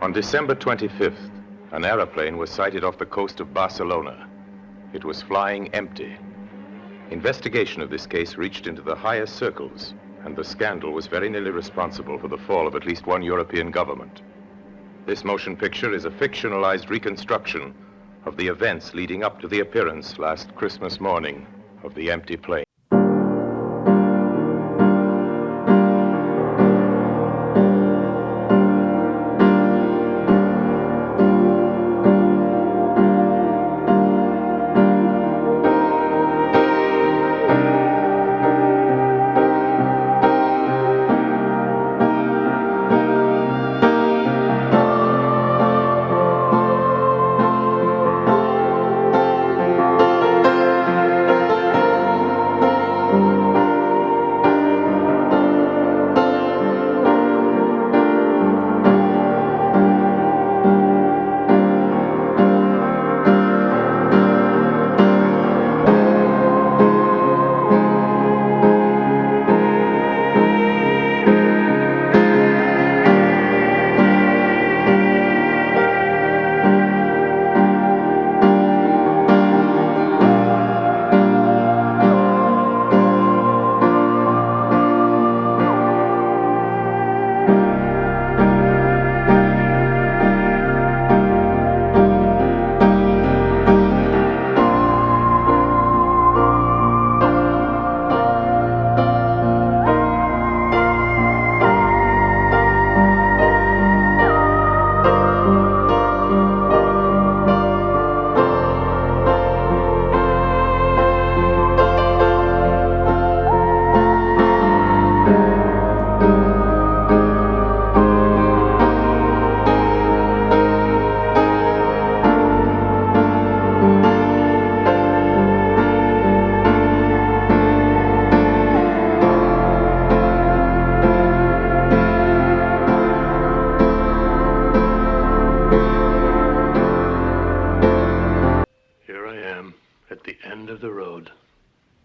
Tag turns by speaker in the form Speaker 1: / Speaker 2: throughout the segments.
Speaker 1: On December 25th, an aeroplane was sighted off the coast of Barcelona. It was flying empty. Investigation of this case reached into the highest circles, and the scandal was very nearly responsible for the fall of at least one European government. This motion picture is a fictionalized reconstruction of the events leading up to the appearance last Christmas morning of the empty plane.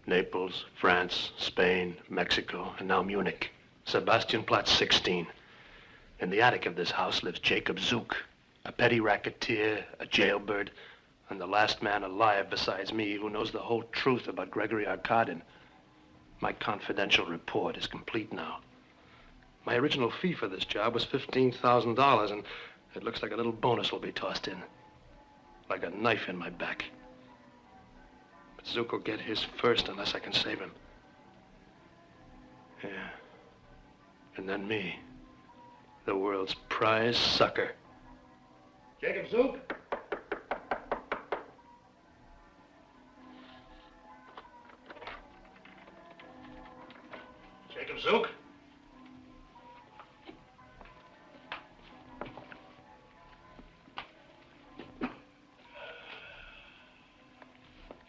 Speaker 2: Naples, France, Spain, Mexico, and now Munich. Sebastianplatz 16. In the attic of this house lives Jacob Zook, a petty racketeer, a jailbird, and the last man alive besides me who knows the whole truth about Gregory Arkadin. My confidential report is complete now. My original fee for this job was $15,000, and it looks like a little bonus will be tossed in. Like a knife in my back. But Zook will get his first unless I can save him. Yeah. And then me. The world's prize sucker. Jacob Zook? Jacob Zook?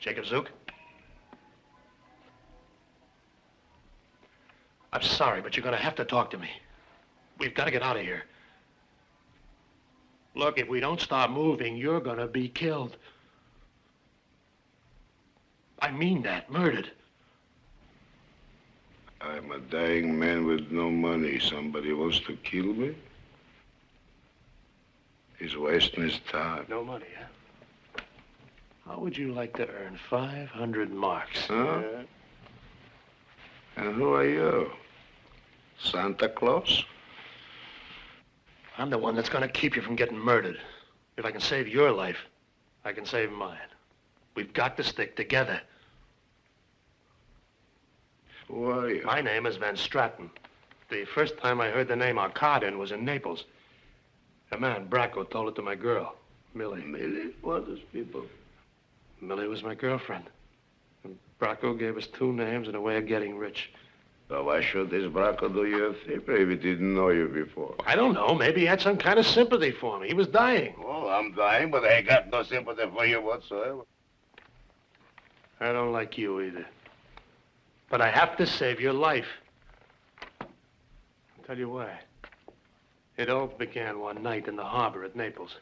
Speaker 2: Jacob Zook? I'm sorry, but you're gonna have to talk to me. We've got to get out of here. Look, if we don't start moving, you're gonna be killed. I mean that, murdered.
Speaker 3: I'm a dying man with no money. Somebody wants to kill me? He's wasting his time.
Speaker 2: No money, huh? How would you like to earn 500 marks?
Speaker 3: Huh? And who are you? Santa Claus?
Speaker 2: I'm the one that's gonna keep you from getting murdered. If I can save your life, I can save mine. We've got to stick together.
Speaker 3: Who are you?
Speaker 2: My name is Van Straten. The first time I heard the name Arkadin was in Naples. A man, Bracco, told it to my girl, Millie.
Speaker 3: Millie? What is people?
Speaker 2: Millie was my girlfriend. And Bracco gave us two names and a way of getting rich.
Speaker 3: So why should this Bracco do you a favor if he didn't know you before?
Speaker 2: I don't know. Maybe he had some kind of sympathy for me. He was dying.
Speaker 3: Oh, I'm dying, but I got no sympathy for you whatsoever.
Speaker 2: I don't like you either. But I have to save your life. I'll tell you why. It all began one night in the harbor at Naples.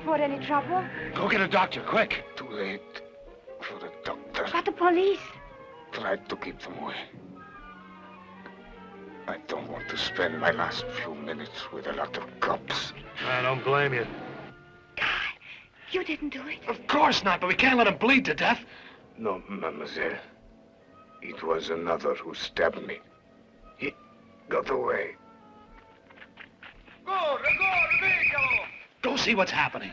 Speaker 4: report any trouble?
Speaker 2: Go get a doctor, quick.
Speaker 3: Too late for the doctor.
Speaker 4: But the police.
Speaker 3: Tried to keep them away. I don't want to spend my last few minutes with a lot of cops.
Speaker 2: I don't blame you.
Speaker 4: God, you didn't do it.
Speaker 2: Of course not, but we can't let him bleed to death.
Speaker 3: No, mademoiselle. It was another who stabbed me. He got away.
Speaker 2: Go see what's happening.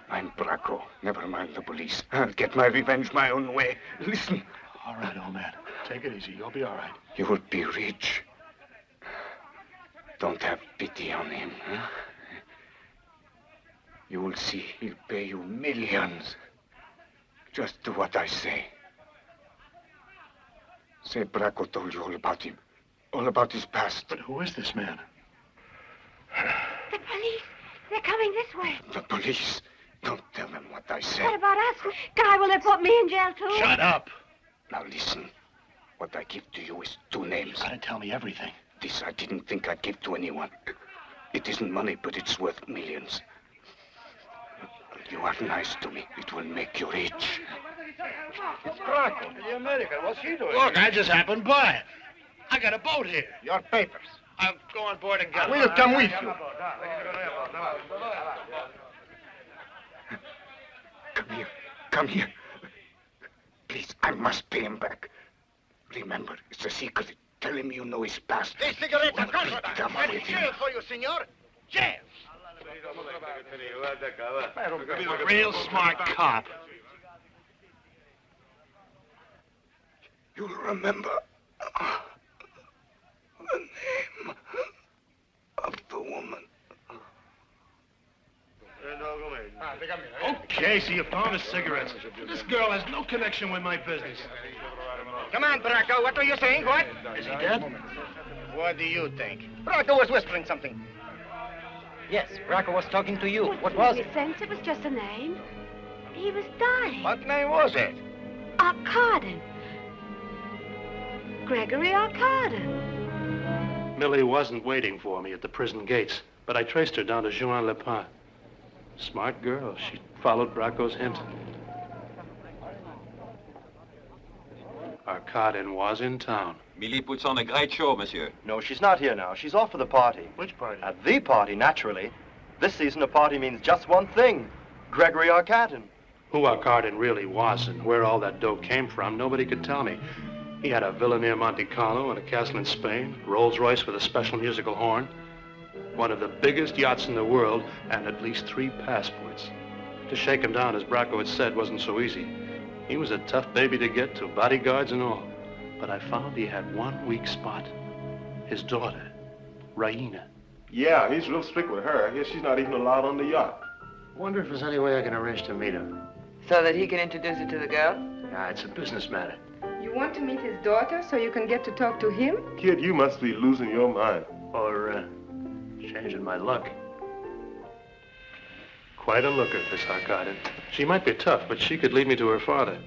Speaker 3: I'm Bracco. Never mind the police. I'll get my revenge my own way. Listen.
Speaker 2: All right, old man. Take it easy. You'll be all right.
Speaker 3: You will be rich. Don't have pity on him, huh? You will see he'll pay you millions. Just do what I say. Say Bracco told you all about him. All about his past.
Speaker 2: But who is this man?
Speaker 4: The police. They're coming this way.
Speaker 3: The police. Don't tell them what I say.
Speaker 4: What about us? Guy, will they put me in jail, too?
Speaker 2: Shut up.
Speaker 3: Now listen. What I give to you is two names.
Speaker 2: You gotta tell me everything.
Speaker 3: This I didn't think I'd give to anyone. It isn't money, but it's worth millions. You are nice to me. It will make you rich.
Speaker 5: It's Bracco, the American. What's he doing?
Speaker 2: Look, I just happened by. I got a boat here.
Speaker 5: Your papers.
Speaker 2: I'll go on board and get
Speaker 5: We'll come with you.
Speaker 3: Come here. Come here. Please, I must pay him back. Remember, it's a secret. Tell him you know his past.
Speaker 5: Hey, cigarette,
Speaker 3: Come with him.
Speaker 5: jail for you, senor. Jail.
Speaker 2: Be a real smart cop.
Speaker 3: You'll remember the name of the woman.
Speaker 2: Okay, so you found his cigarettes. This girl has no connection with my business.
Speaker 5: Come on, Bracco. What were you saying? What?
Speaker 2: Is he dead?
Speaker 5: What do you think? Bracco was whispering something.
Speaker 6: Yes, Bracco was talking to you. What
Speaker 4: It
Speaker 6: was
Speaker 4: didn't
Speaker 6: it?
Speaker 4: make sense. It was just a name. He was dying.
Speaker 5: What name was it?
Speaker 4: Arkadin. Gregory Arkadin.
Speaker 2: Millie wasn't waiting for me at the prison gates, but I traced her down to Juan Lepin. Smart girl. She followed Bracco's hint. Arkadin was in town.
Speaker 7: Millie puts on a great show, monsieur.
Speaker 6: No, she's not here now. She's off for the party.
Speaker 2: Which party?
Speaker 6: At the party, naturally. This season, a party means just one thing. Gregory Arkadin.
Speaker 2: Who Arkadin really was and where all that dough came from, nobody could tell me. He had a villa near Monte Carlo and a castle in Spain, Rolls-Royce with a special musical horn, one of the biggest yachts in the world, and at least 3 passports. To shake him down, as Bracco had said, wasn't so easy. He was a tough baby to get to, bodyguards and all. But I found he had one weak spot. His daughter, Raina.
Speaker 8: Yeah, he's real strict with her. I guess she's not even allowed on the yacht.
Speaker 2: Wonder if there's any way I can arrange to meet him.
Speaker 9: So that he can introduce her to the girl?
Speaker 2: Yeah, it's a business matter.
Speaker 9: You want to meet his daughter so you can get to talk to him?
Speaker 8: Kid, you must be losing your mind.
Speaker 2: Or, changing my luck. Quite a looker, this Arkadin. She might be tough, but she could lead me to her father.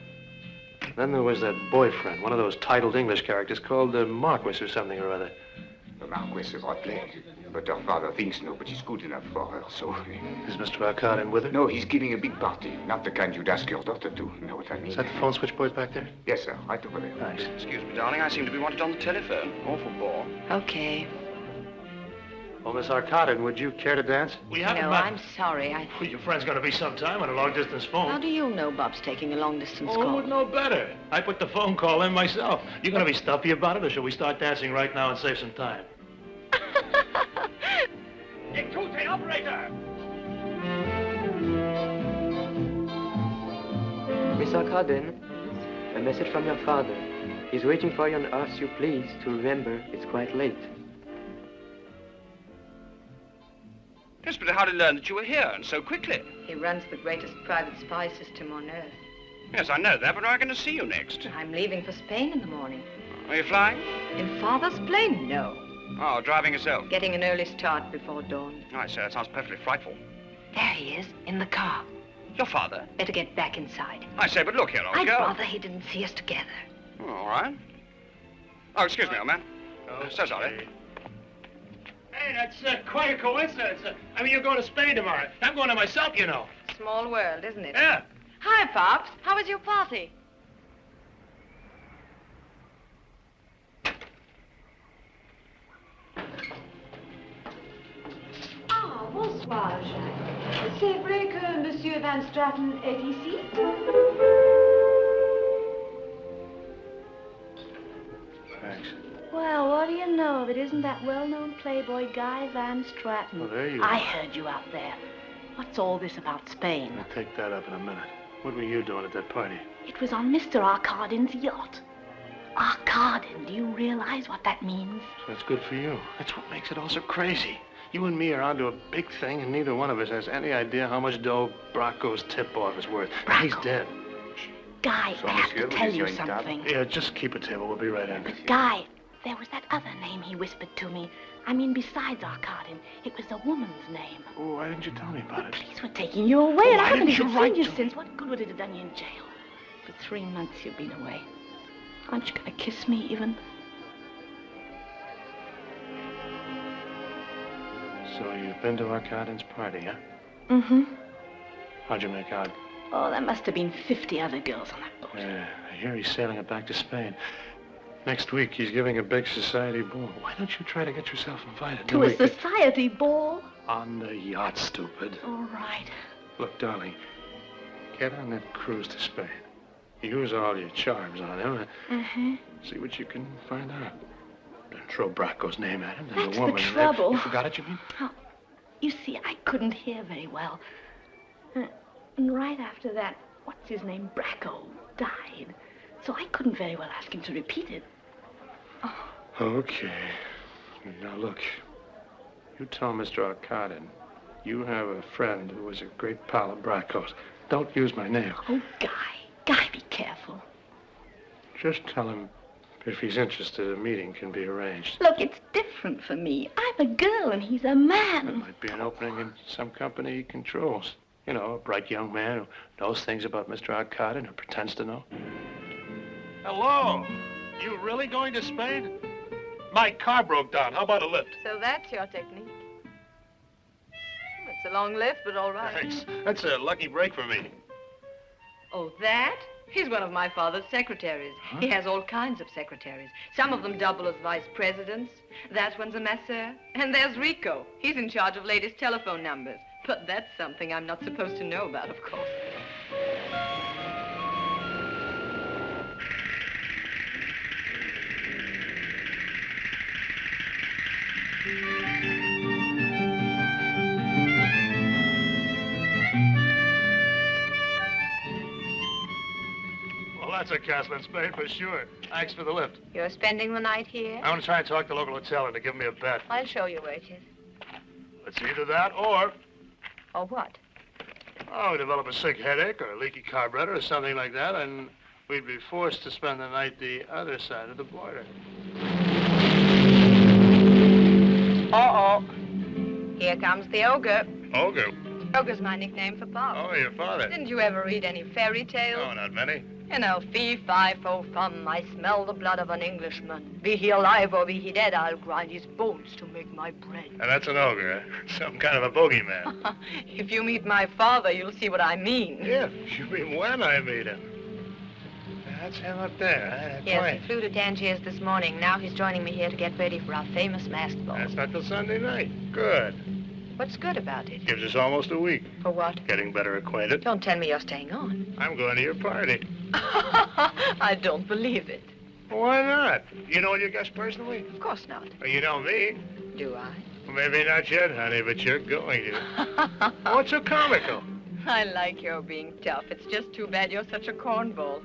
Speaker 2: Then there was that boyfriend, one of those titled English characters called the Marquis or something or other.
Speaker 3: The Marquis of Rotley. But her father thinks nobody's good enough for her, so...
Speaker 2: Is Mr. Arkadin with her?
Speaker 3: No, he's giving a big party. Not the kind you'd ask your daughter to. You know what I mean?
Speaker 2: Is that the phone switchboard back there?
Speaker 3: Yes, sir. Right over there.
Speaker 2: Thanks.
Speaker 5: Excuse me, darling. I seem to be wanted on the telephone. Awful bore.
Speaker 9: Okay.
Speaker 2: Well, Miss Arkadin, would you care to dance? We haven't
Speaker 9: No,
Speaker 2: met.
Speaker 9: I'm sorry.
Speaker 2: Well, your friend's gonna be some time on a long-distance phone.
Speaker 9: How do you know Bob's taking a long-distance
Speaker 2: Oh, who
Speaker 9: call?
Speaker 2: would know better? I put the phone call in myself. You gonna be stuffy about it, or shall we start dancing right now and save some time?
Speaker 5: Tuesday, operator!
Speaker 10: Miss Arkadin, a message from your father. He's waiting for you and asks you please to remember it's quite late.
Speaker 5: Yes, but how did he learn that you were here and so quickly?
Speaker 9: He runs the greatest private spy system on Earth.
Speaker 5: Yes, I know that, but where are you going to see you next?
Speaker 9: I'm leaving for Spain in the morning.
Speaker 5: Are you flying?
Speaker 9: In Father's plane? No.
Speaker 5: Oh, driving yourself?
Speaker 9: Getting an early start before dawn.
Speaker 5: I say, that sounds perfectly frightful.
Speaker 9: There he is, in the car.
Speaker 5: Your father?
Speaker 9: Better get back inside.
Speaker 5: I say, but look here, old
Speaker 9: I'd
Speaker 5: girl.
Speaker 9: rather he didn't see us together.
Speaker 5: Oh, all right. Oh, excuse me, old man. So sorry.
Speaker 2: Hey, that's quite a coincidence. I mean, you're going to Spain tomorrow. I'm going to myself, you know.
Speaker 9: Small world, isn't it?
Speaker 2: Yeah.
Speaker 9: Hi, Pops. How was your party?
Speaker 4: Ah, bonsoir, Jacques. C'est vrai que Monsieur Van Straten est ici?
Speaker 2: Thanks.
Speaker 4: Well, what do you know of it? Isn't that well-known playboy Guy Van Straten?
Speaker 2: Well, there you
Speaker 4: I
Speaker 2: are.
Speaker 4: heard you out there. What's all this about Spain?
Speaker 2: I'll take that up in a minute. What were you doing at that party?
Speaker 4: It was on Mr. Arkadin's yacht. Arkadin, do you realize what that means?
Speaker 2: So that's good for you. That's what makes it all so crazy. You and me are onto a big thing, and neither one of us has any idea how much dough Bracco's tip-off is worth.
Speaker 4: Bracco?
Speaker 2: He's dead.
Speaker 4: Guy, I have to tell you something.
Speaker 2: Yeah, just keep a table. We'll be right in.
Speaker 4: But Guy, there was that other name he whispered to me. I mean, besides Arkadin, it was a woman's name.
Speaker 2: Oh, why didn't you tell me about
Speaker 4: The
Speaker 2: it?
Speaker 4: police were taking you away, and I haven't
Speaker 2: didn't you
Speaker 4: even
Speaker 2: write
Speaker 4: seen you
Speaker 2: to
Speaker 4: since. What good would it have done you in jail? For 3 months you've been away. Aren't you gonna kiss me, even?
Speaker 2: So you've been to Arkadin's party, huh?
Speaker 4: Mm-hmm.
Speaker 2: How'd you make out?
Speaker 4: Oh, there must have been 50 other girls on that boat.
Speaker 2: Yeah, I hear he's sailing it back to Spain. Next week, he's giving a big society ball. Why don't you try to get yourself invited?
Speaker 4: To a society ball?
Speaker 2: On the yacht, stupid.
Speaker 4: All right.
Speaker 2: Look, darling, get on that cruise to Spain. Use all your charms on him.
Speaker 4: Mm-hmm.
Speaker 2: See what you can find out. Then throw Bracco's name at him. Then
Speaker 4: That's
Speaker 2: the woman.
Speaker 4: the trouble.
Speaker 2: You forgot it, you mean?
Speaker 4: Oh, you see, I couldn't hear very well. And right after that, what's his name, Bracco, died. So I couldn't very well ask him to repeat it. Oh.
Speaker 2: Okay. Now, look. You tell Mr. Arkadin you have a friend who was a great pal of Bracco's. Don't use my name.
Speaker 4: Oh, Guy. Guy, be careful.
Speaker 2: Just tell him if he's interested, a meeting can be arranged.
Speaker 4: Look, it's different for me. I'm a girl and he's a man.
Speaker 2: There might be an opening in some company he controls. You know, a bright young man who knows things about Mr. Arkadin, who pretends to know. Hello. You really going to Spain? My car broke down. How about a lift?
Speaker 9: So that's your technique. It's a long lift, but all right.
Speaker 2: Thanks. That's a lucky break for me.
Speaker 9: Oh, that? He's one of my father's secretaries.
Speaker 2: Huh?
Speaker 9: He has all kinds of secretaries. Some of them double as vice presidents. That one's a masseur. And there's Rico. He's in charge of latest telephone numbers. But that's something I'm not supposed to know about, of course.
Speaker 2: Well, that's a castle in Spain for sure. Thanks for the lift.
Speaker 9: You're spending the night here?
Speaker 2: I want to try and talk to the local hotel and to give me a bet.
Speaker 9: I'll show you where it is.
Speaker 2: It's either that or...
Speaker 9: Or what?
Speaker 2: Oh, develop a sick headache or a leaky carburetor or something like that, and we'd be forced to spend the night the other side of the border.
Speaker 9: Uh-oh. Here comes the ogre.
Speaker 2: Ogre?
Speaker 9: Ogre's my nickname for Pop.
Speaker 2: Oh, your father.
Speaker 9: Didn't you ever read any fairy tales?
Speaker 2: No, not many.
Speaker 9: You know, fee-fi-fo-fum, I smell the blood of an Englishman. Be he alive or be he dead, I'll grind his bones to make my bread.
Speaker 2: And that's an ogre, huh? Some kind of a bogeyman.
Speaker 9: If you meet my father, you'll see what I mean.
Speaker 2: If? You mean when I meet him? That's him up there, huh?
Speaker 9: Yes, he flew to Tangiers this morning. Now he's joining me here to get ready for our famous masked ball.
Speaker 2: That's not till Sunday night. Good.
Speaker 9: What's good about it?
Speaker 2: Gives us almost a week.
Speaker 9: For what?
Speaker 2: Getting better acquainted.
Speaker 9: Don't tell me you're staying on.
Speaker 2: I'm going to your party.
Speaker 9: I don't believe it.
Speaker 2: Why not? You know your guest personally?
Speaker 9: Of course not.
Speaker 2: Well, you know me.
Speaker 9: Do I?
Speaker 2: Well, maybe not yet, honey, but you're going to. What's so comical?
Speaker 9: I like your being tough. It's just too bad you're such a cornball.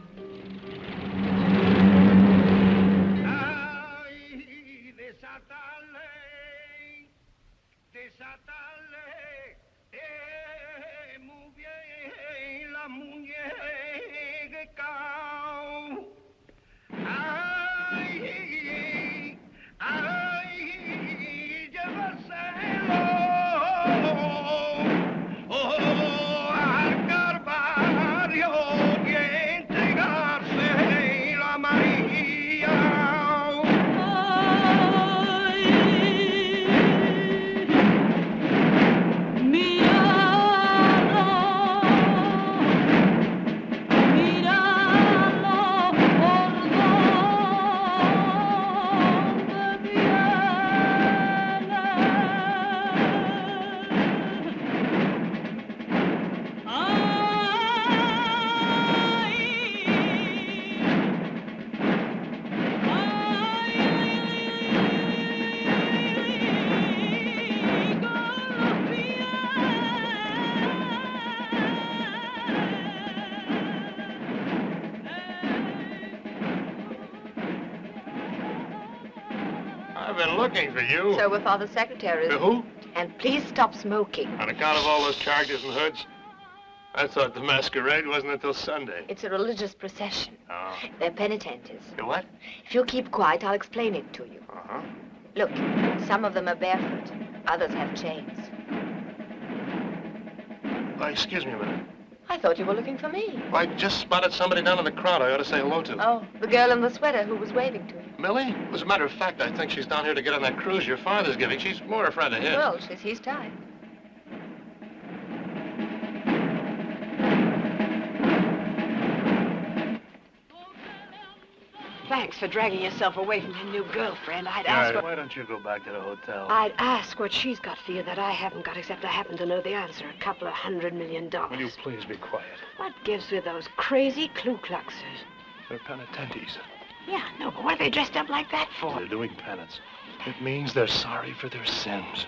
Speaker 2: been looking for you.
Speaker 9: So were Father's secretaries.
Speaker 2: Who?
Speaker 9: And please stop smoking.
Speaker 2: On account of all those characters and hoods? I thought the masquerade wasn't until Sunday.
Speaker 9: It's a religious procession.
Speaker 2: Oh.
Speaker 9: They're penitentes.
Speaker 2: The what?
Speaker 9: If you keep quiet, I'll explain it to you.
Speaker 2: Uh-huh.
Speaker 9: Look, some of them are barefoot. Others have chains.
Speaker 2: Excuse me a minute.
Speaker 9: I thought you were looking for me.
Speaker 2: I just spotted somebody down in the crowd I ought to say hello to.
Speaker 9: Oh, the girl in the sweater who was waving to you.
Speaker 2: Millie? As a matter of fact, I think she's down here to get on that cruise your father's giving. She's more a friend of his.
Speaker 9: Well, she's his type.
Speaker 11: Thanks for dragging yourself away from your new girlfriend. I'd ask
Speaker 2: Why don't you go back to the hotel?
Speaker 11: I'd ask what she's got for you that I haven't got, except I happen to know the answer. $200 million.
Speaker 2: Will you please be quiet?
Speaker 11: What gives with those crazy Ku Kluxers?
Speaker 2: They're penitentes.
Speaker 11: Yeah, no, but what are they dressed up like that for?
Speaker 2: They're doing penance. It means they're sorry for their sins.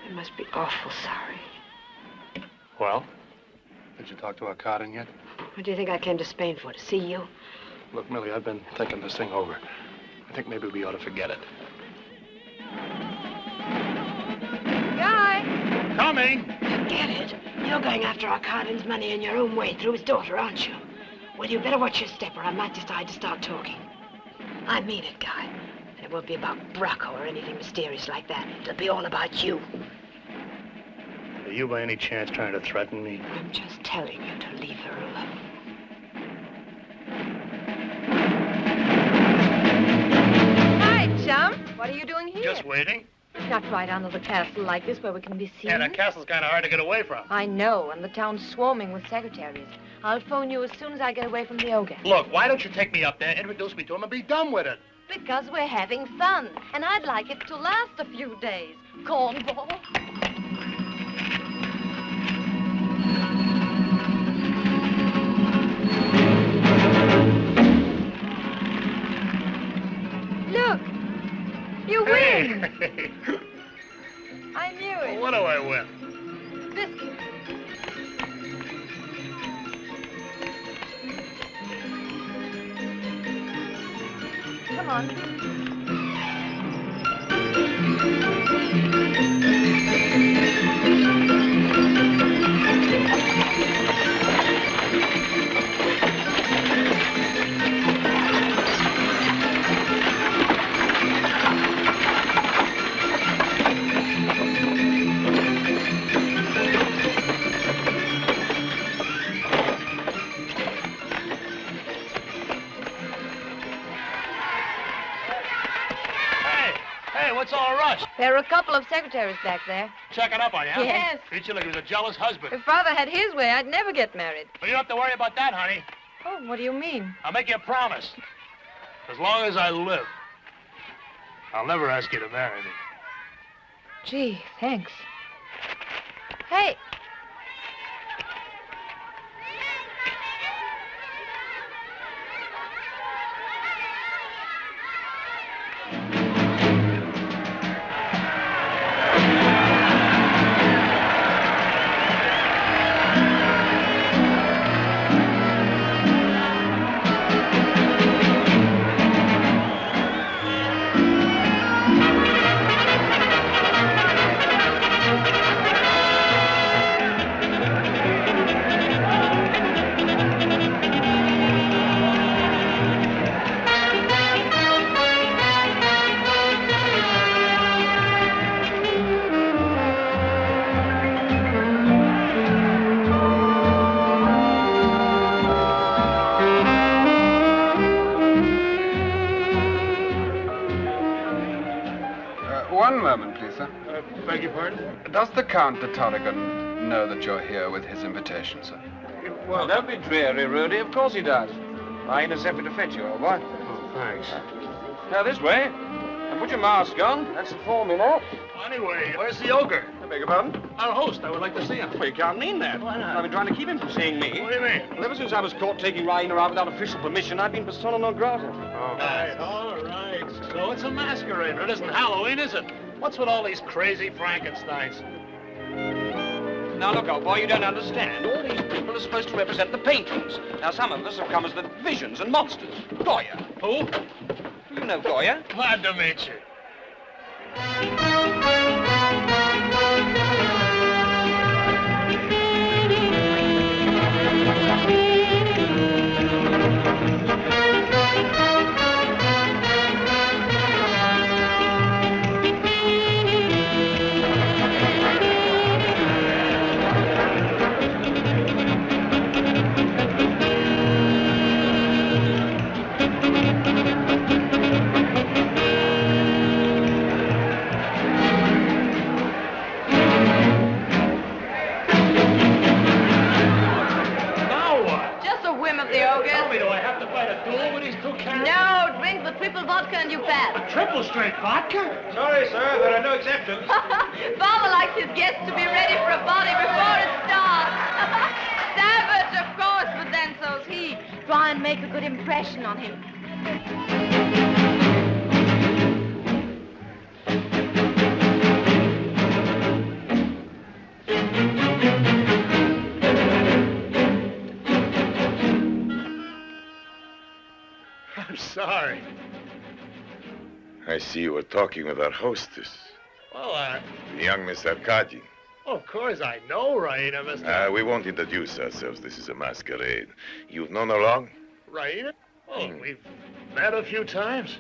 Speaker 11: They must be awful sorry.
Speaker 2: Well, did you talk to Arkadin yet?
Speaker 11: What do you think I came to Spain for, to see you?
Speaker 2: Look, Millie, I've been thinking this thing over. I think maybe we ought to forget it.
Speaker 9: Guy!
Speaker 2: Coming!
Speaker 11: Forget it. You're going after Arkadin's money in your own way through his daughter, aren't you? Well, you better watch your step or I might decide to start talking. I mean it, Guy. And it won't be about Bracco or anything mysterious like that. It'll be all about you.
Speaker 2: Are you by any chance trying to threaten me?
Speaker 11: I'm just telling you to leave her alone.
Speaker 9: Hi, chum. What are you doing here?
Speaker 2: Just waiting.
Speaker 9: Not right under the castle like this where we can be seen.
Speaker 2: Yeah, that castle's kind of hard to get away from.
Speaker 9: I know, and the town's swarming with secretaries. I'll phone you as soon as I get away from the ogre.
Speaker 2: Look, why don't you take me up there, introduce me to him, and be done with it?
Speaker 9: Because we're having fun, and I'd like it to last a few days. Cornball. Look, you win. I knew it.
Speaker 2: Well, what do I win?
Speaker 9: Biscuit. Come on.
Speaker 2: What's all the rush?
Speaker 9: There are a couple of secretaries back there.
Speaker 2: Checking up on you, huh?
Speaker 9: Yes.
Speaker 2: Treat you like he was a jealous husband.
Speaker 9: If Father had his way, I'd never get married.
Speaker 2: Well, you don't have to worry about that, honey.
Speaker 9: Oh, what do you mean?
Speaker 2: I'll make you a promise. As long as I live, I'll never ask you to marry me.
Speaker 9: Gee, thanks. Hey.
Speaker 2: Beg your pardon?
Speaker 12: Does the Count de Tarragon know that you're here with his invitation, sir?
Speaker 13: Well, don't be dreary, Rudy. Of course he does. I ain't happy to fetch you, old boy.
Speaker 2: Oh, thanks.
Speaker 13: Now, this way. And put your mask on. That's the form, you know.
Speaker 2: Anyway, where's the ogre?
Speaker 13: I beg your pardon?
Speaker 2: Our host. I would like to see him.
Speaker 13: Well, you can't mean that.
Speaker 2: Why not?
Speaker 13: I've been trying to keep him from seeing me.
Speaker 2: What do you mean?
Speaker 13: Well, ever since I was caught taking Ryan around without official permission, I've been persona non grata.
Speaker 2: All right. So it's a masquerade. It isn't Halloween, is it? What's with all these crazy Frankensteins?
Speaker 13: Now, look, old boy, you don't understand. All these people are supposed to represent the paintings. Now, some of us have come as the visions and monsters. Goya.
Speaker 2: Who?
Speaker 13: You know Goya?
Speaker 2: Glad to meet you.
Speaker 9: No, drink the triple vodka and you pass.
Speaker 2: A triple straight vodka?
Speaker 5: Sorry, sir, there are no exceptions.
Speaker 9: Father likes his guests to be ready for a party before it starts. Savage, of course, but then so's he. Try and make a good impression on him.
Speaker 2: I'm sorry.
Speaker 1: I see you were talking with our hostess,
Speaker 2: Well,
Speaker 1: the young Miss Arkadin.
Speaker 2: of course I know Raina, Mr.
Speaker 1: We won't introduce ourselves. This is a masquerade. You've known her long?
Speaker 2: Raina? Oh, we've met a few times.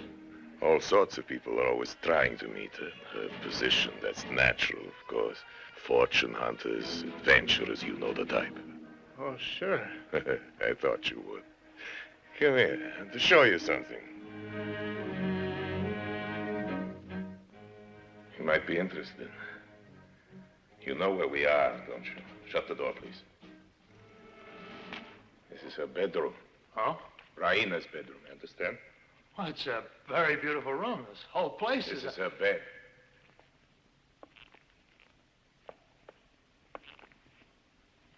Speaker 1: All sorts of people are always trying to meet her. Her position, that's natural, of course. Fortune hunters, adventurers, you know the type.
Speaker 2: Oh, sure.
Speaker 1: I thought you would. Come here, to show you something. You might be interested. You know where we are, don't you? Shut the door, please. This is her bedroom.
Speaker 2: Oh?
Speaker 1: Raina's bedroom, understand?
Speaker 2: Well, it's a very beautiful room. This whole place
Speaker 1: This is her bed.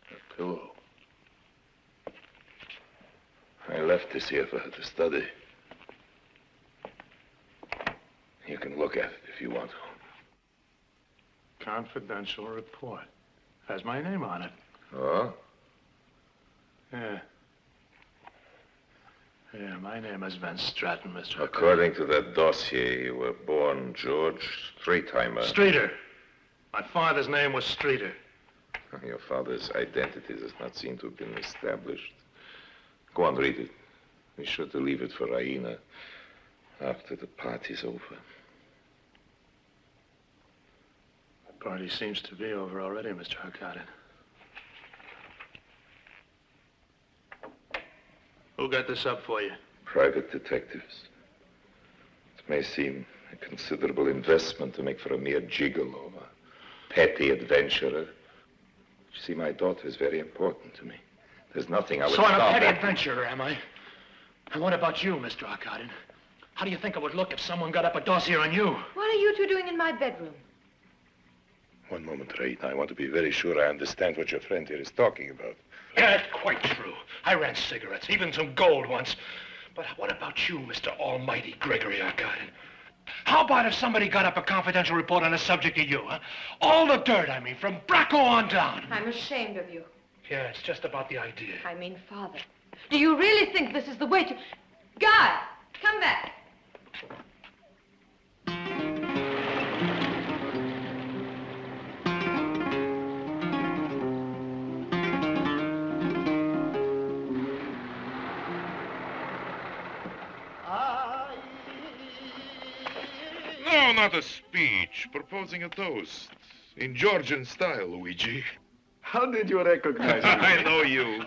Speaker 1: Her pillow. I left this here for her to study. You can look at it if you want to.
Speaker 2: Confidential report. Has my name on it.
Speaker 1: Oh?
Speaker 2: Yeah. Yeah, my name is Van Stratton, Mr.
Speaker 1: According to that dossier, you were born George Streetheimer.
Speaker 2: Streeter. My father's name was Streeter.
Speaker 1: Your father's identity does not seem to have been established. Go on, read it. Be sure to leave it for Raina after the party's over.
Speaker 2: The party seems to be over already, Mr. Arkadin. Who got this up for you?
Speaker 1: Private detectives. It may seem a considerable investment to make for a mere gigolo, a petty adventurer. You see, my daughter is very important to me. There's nothing I would
Speaker 2: So I'm a
Speaker 1: stop
Speaker 2: petty
Speaker 1: at.
Speaker 2: adventurer, am I? And what about you, Mr. Arkadin? How do you think it would look if someone got up a dossier on you?
Speaker 9: What are you two doing in my bedroom?
Speaker 1: One moment, Raina. I want to be very sure I understand what your friend here is talking about.
Speaker 2: Yeah, it's quite true. I ran cigarettes, even some gold once. But what about you, Mr. Almighty Gregory Arkadin? How about if somebody got up a confidential report on a subject of you, huh? All the dirt, I mean, from Bracco on down.
Speaker 9: I'm ashamed of you.
Speaker 2: Yeah, it's just about the idea.
Speaker 9: I mean, Father. Do you really think this is the way to... Guy, come back.
Speaker 1: No, not a speech. Proposing a toast. In Georgian style, Luigi.
Speaker 8: How did you recognize me?
Speaker 1: I know you.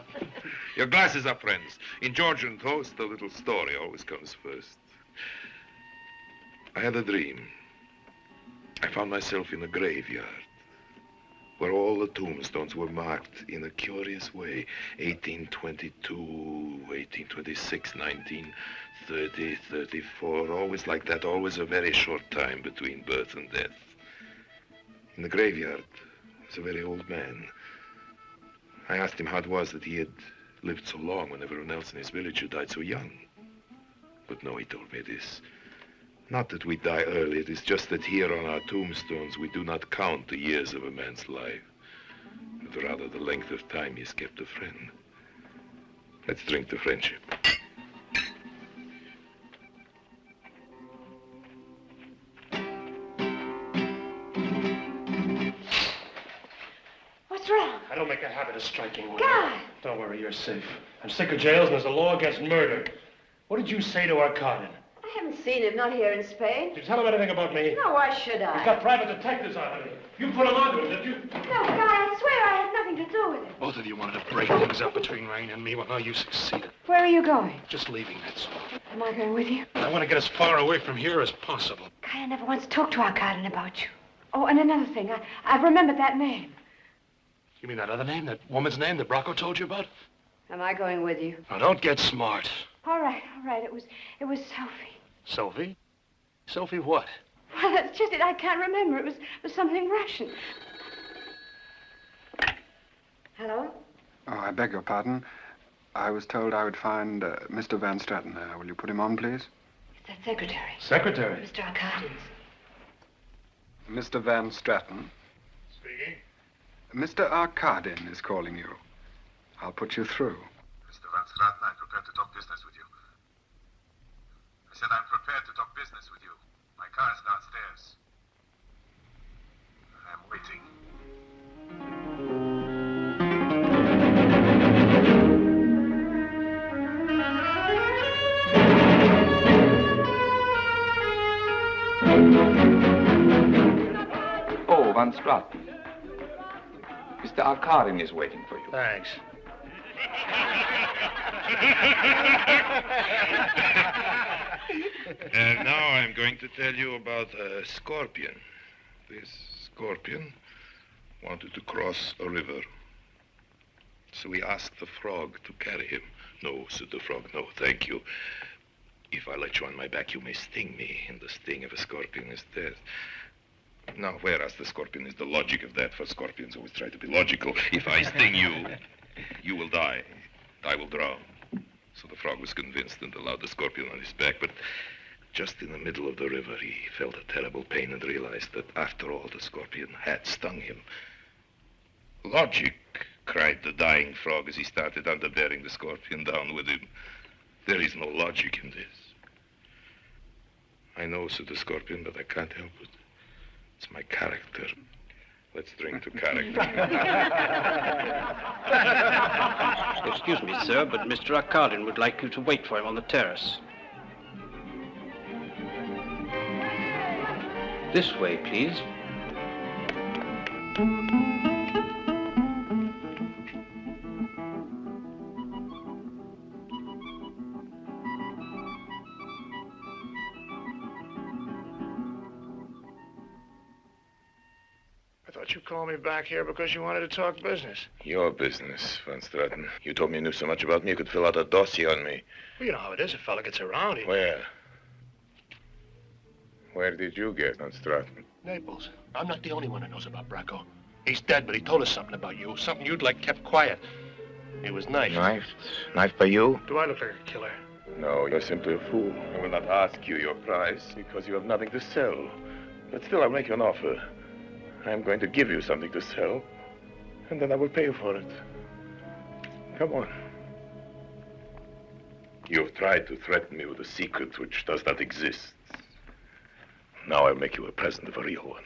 Speaker 1: Your glasses are friends. In Georgian toast, a little story always comes first. I had a dream. I found myself in a graveyard where all the tombstones were marked in a curious way. 1822, 1826, 1930, 34, always like that, always a very short time between birth and death. In the graveyard was a very old man. I asked him how it was that he had lived so long when everyone else in his village had died so young. But no, he told me this. Not that we die early, it is just that here on our tombstones we do not count the years of a man's life, but rather the length of time he has kept a friend. Let's drink to friendship.
Speaker 11: What's wrong?
Speaker 2: I don't make a habit of striking women.
Speaker 11: God!
Speaker 2: Don't worry, you're safe. I'm sick of jails and there's a law against murder. What did you say to Arkadin?
Speaker 11: I haven't seen him, not here in Spain.
Speaker 2: Did you tell him anything about me?
Speaker 11: No, why should I?
Speaker 2: He's got private detectives on him. You put him onto him, did you?
Speaker 11: No, Guy, I swear I had nothing to do with it.
Speaker 2: Both of you wanted to break things up between Rain and me. Well, now you succeeded.
Speaker 11: Where are you going?
Speaker 2: Just leaving, that's all.
Speaker 11: Am I going with you?
Speaker 2: I want to get as far away from here as possible.
Speaker 11: Guy, I never once talked to Arkadin about you. Oh, and another thing, I've remembered that name.
Speaker 2: You mean that other name, that woman's name that Bracco told you about?
Speaker 11: Am I going with you?
Speaker 2: Now, don't get smart.
Speaker 11: All right. It was Sophie.
Speaker 2: Sophie? Sophie what?
Speaker 11: Well, that's just it. I can't remember. It was something Russian. Hello?
Speaker 12: Oh, I beg your pardon. I was told I would find Mr. Van Straten there. Will you put him on, please?
Speaker 11: It's that secretary.
Speaker 2: Secretary?
Speaker 11: Mr. Arkadin's.
Speaker 12: Mr. Van Straten.
Speaker 2: Speaking.
Speaker 12: Mr. Arkadin is calling you. I'll put you through.
Speaker 1: Mr. Van Straten, I'm prepared to talk business with you. I said I'm prepared to talk business with you. My car is downstairs. I'm waiting.
Speaker 7: Oh, Van Straten. Mr. Arkadin is waiting for you.
Speaker 2: Thanks.
Speaker 1: Now I'm going to tell you about a scorpion. This scorpion wanted to cross a river. So he asked the frog to carry him. No, said the frog, no, thank you. If I let you on my back, you may sting me, and the sting of a scorpion is death. Now, whereas the scorpion is the logic of that, for scorpions always try to be logical. If I sting you, you will die. I will drown. So the frog was convinced and allowed the scorpion on his back, but just in the middle of the river, he felt a terrible pain and realized that after all, the scorpion had stung him. Logic, cried the dying frog as he started underbearing the scorpion down with him. There is no logic in this. I know, said the scorpion, but I can't help it. It's my character. Let's drink to character.
Speaker 2: Excuse me, sir, but Mr. Arkadin would like you to wait for him on the terrace. This way, please. You called me back here because you wanted to talk business.
Speaker 1: Your business, Van Straten. You told me you knew so much about me you could fill out a dossier on me.
Speaker 2: Well, you know how it is. A fella gets around.
Speaker 1: Where? Where did you get, Van Straten?
Speaker 2: Naples. I'm not the only one who knows about Bracco. He's dead, but he told us something about you. Something you'd like kept quiet. He was knifed.
Speaker 1: Knifed? Knifed by you?
Speaker 2: Do I look like a killer?
Speaker 1: No, you're simply a fool. I will not ask you your price because you have nothing to sell. But still, I'll make you an offer. I'm going to give you something to sell, and then I will pay you for it. Come on. You've tried to threaten me with a secret which does not exist. Now I'll make you a present of a real one.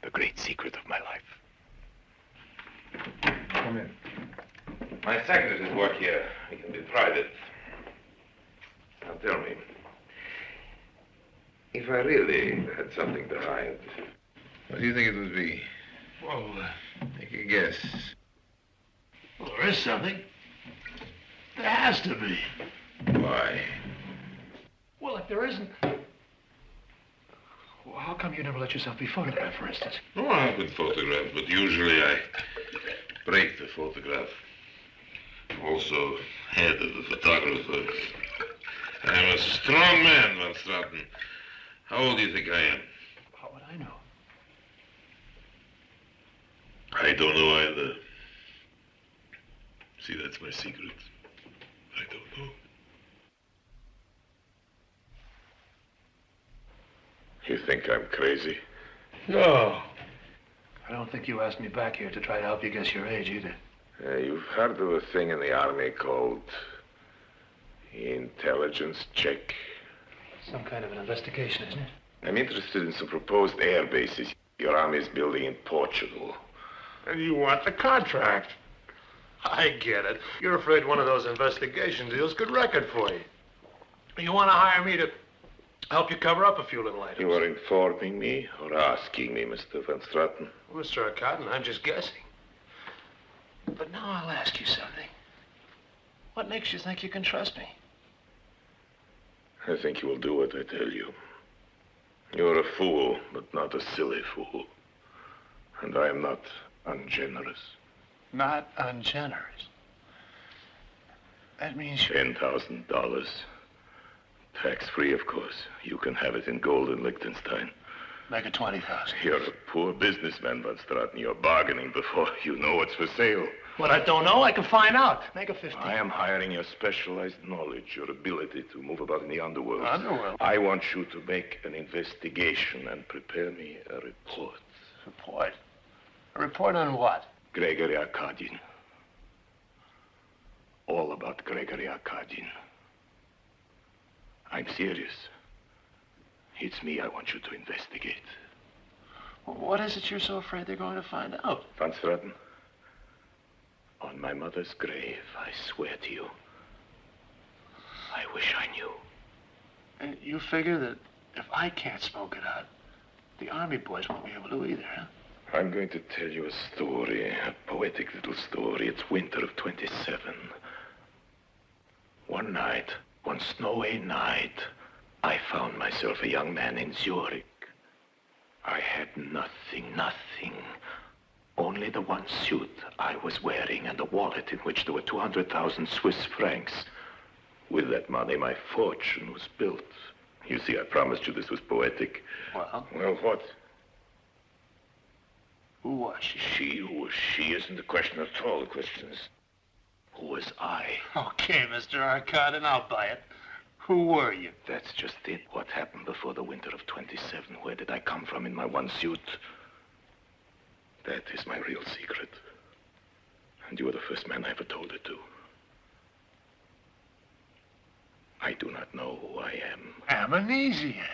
Speaker 1: The great secret of my life. Come in. My secretary's work here. He can be private. Now tell me, if I really had something to hide, what do you think it would be?
Speaker 2: Well,
Speaker 1: Take a guess.
Speaker 2: well, there is something. There has to be.
Speaker 1: Why?
Speaker 2: Well, if there isn't... Well, how come you never let yourself be photographed, for instance?
Speaker 1: Oh, I've been photographed, but usually I break the photograph. I'm also head of the photographers. I'm a strong man, Van Straten. How old do you think I am?
Speaker 2: How would I know?
Speaker 1: I don't know either. See, that's my secret. I don't know. You think I'm crazy?
Speaker 2: No. I don't think you asked me back here to try to help you guess your age either.
Speaker 1: You've heard of a thing in the army called intelligence check?
Speaker 2: Some kind of an investigation, isn't it?
Speaker 1: I'm interested in some proposed air bases your army is building in Portugal.
Speaker 2: And you want the contract. I get it. You're afraid one of those investigation deals could wreck it for you. You want to hire me to help you cover up a few little items.
Speaker 1: You are informing me or asking me, Mr. Van Straten?
Speaker 2: Mr. Arkadin, I'm just guessing. But now I'll ask you something. What makes you think you can trust me?
Speaker 1: I think you will do what I tell you. You're a fool, but not a silly fool. And I am not ungenerous.
Speaker 2: Not ungenerous. That means
Speaker 1: $10,000. Tax-free, of course. You can have it in gold in Liechtenstein.
Speaker 2: make it 20,000.
Speaker 1: You're a poor businessman, Van Straten. You're bargaining before you know what's for sale.
Speaker 2: What I don't know, I can find out. Make it 50.
Speaker 1: I am hiring your specialized knowledge, your ability to move about in the underworld.
Speaker 2: Underworld?
Speaker 1: I want you to make an investigation and prepare me a report.
Speaker 2: Report? A report on what?
Speaker 1: Gregory Arkadin. All about Gregory Arkadin. I'm serious. It's me I want you to investigate.
Speaker 2: What is it you're so afraid they're going to find out?
Speaker 1: Van Straten, on my mother's grave, I swear to you, I wish I knew.
Speaker 2: And you figure that if I can't smoke it out, the army boys won't be able to either, huh?
Speaker 1: I'm going to tell you a story, a poetic little story. It's winter of 27. One night, one snowy night, I found myself a young man in Zurich. I had nothing. Only the one suit I was wearing and a wallet in which there were 200,000 Swiss francs. With that money, my fortune was built. You see, I promised you this was poetic.
Speaker 2: Well?
Speaker 1: Well, what?
Speaker 2: Who was she?
Speaker 1: Who was she isn't the question at all. The question is, who was I?
Speaker 2: Okay, Mr. Arkadin, I'll buy it. Who were you?
Speaker 1: That's just it. What happened before the winter of 27? Where did I come from in my one suit? That is my real secret. And you are the first man I ever told it to. I do not know who I am.
Speaker 2: Amnesia.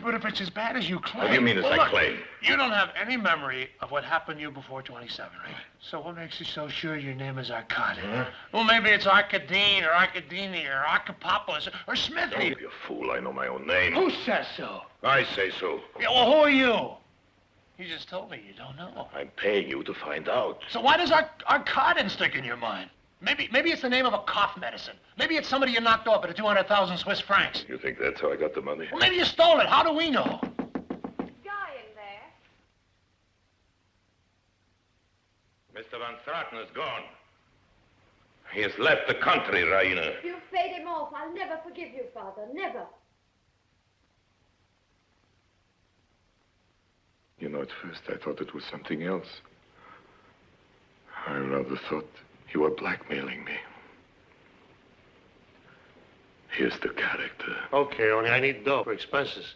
Speaker 2: But if it's as bad as you claim...
Speaker 1: What do you mean as I claim?
Speaker 2: You don't have any memory of what happened to you before 27, right? So what makes you so sure your name is Arkadin? Huh? Well, maybe it's Arkadin or Arkadini or Arkapopoulos or Smith.
Speaker 1: Don't be a fool. I know my own name.
Speaker 2: Who says so?
Speaker 1: I say so.
Speaker 2: Yeah, well, who are you? You just told me you don't know.
Speaker 1: I'm paying you to find out.
Speaker 2: So why does Arkadin stick in your mind? Maybe it's the name of a cough medicine. Maybe it's somebody you knocked off at 200,000 Swiss francs.
Speaker 1: You think that's how I got the money?
Speaker 2: Well, maybe you stole it. How do we know?
Speaker 9: Guy in there.
Speaker 1: Mr. Van Straten is gone. He has left the country, Raina.
Speaker 14: You've paid him off. I'll never forgive you, Father. Never.
Speaker 1: You know, at first I thought it was something else. I rather thought you were blackmailing me. Here's the character.
Speaker 2: Okay, only I need dough for expenses.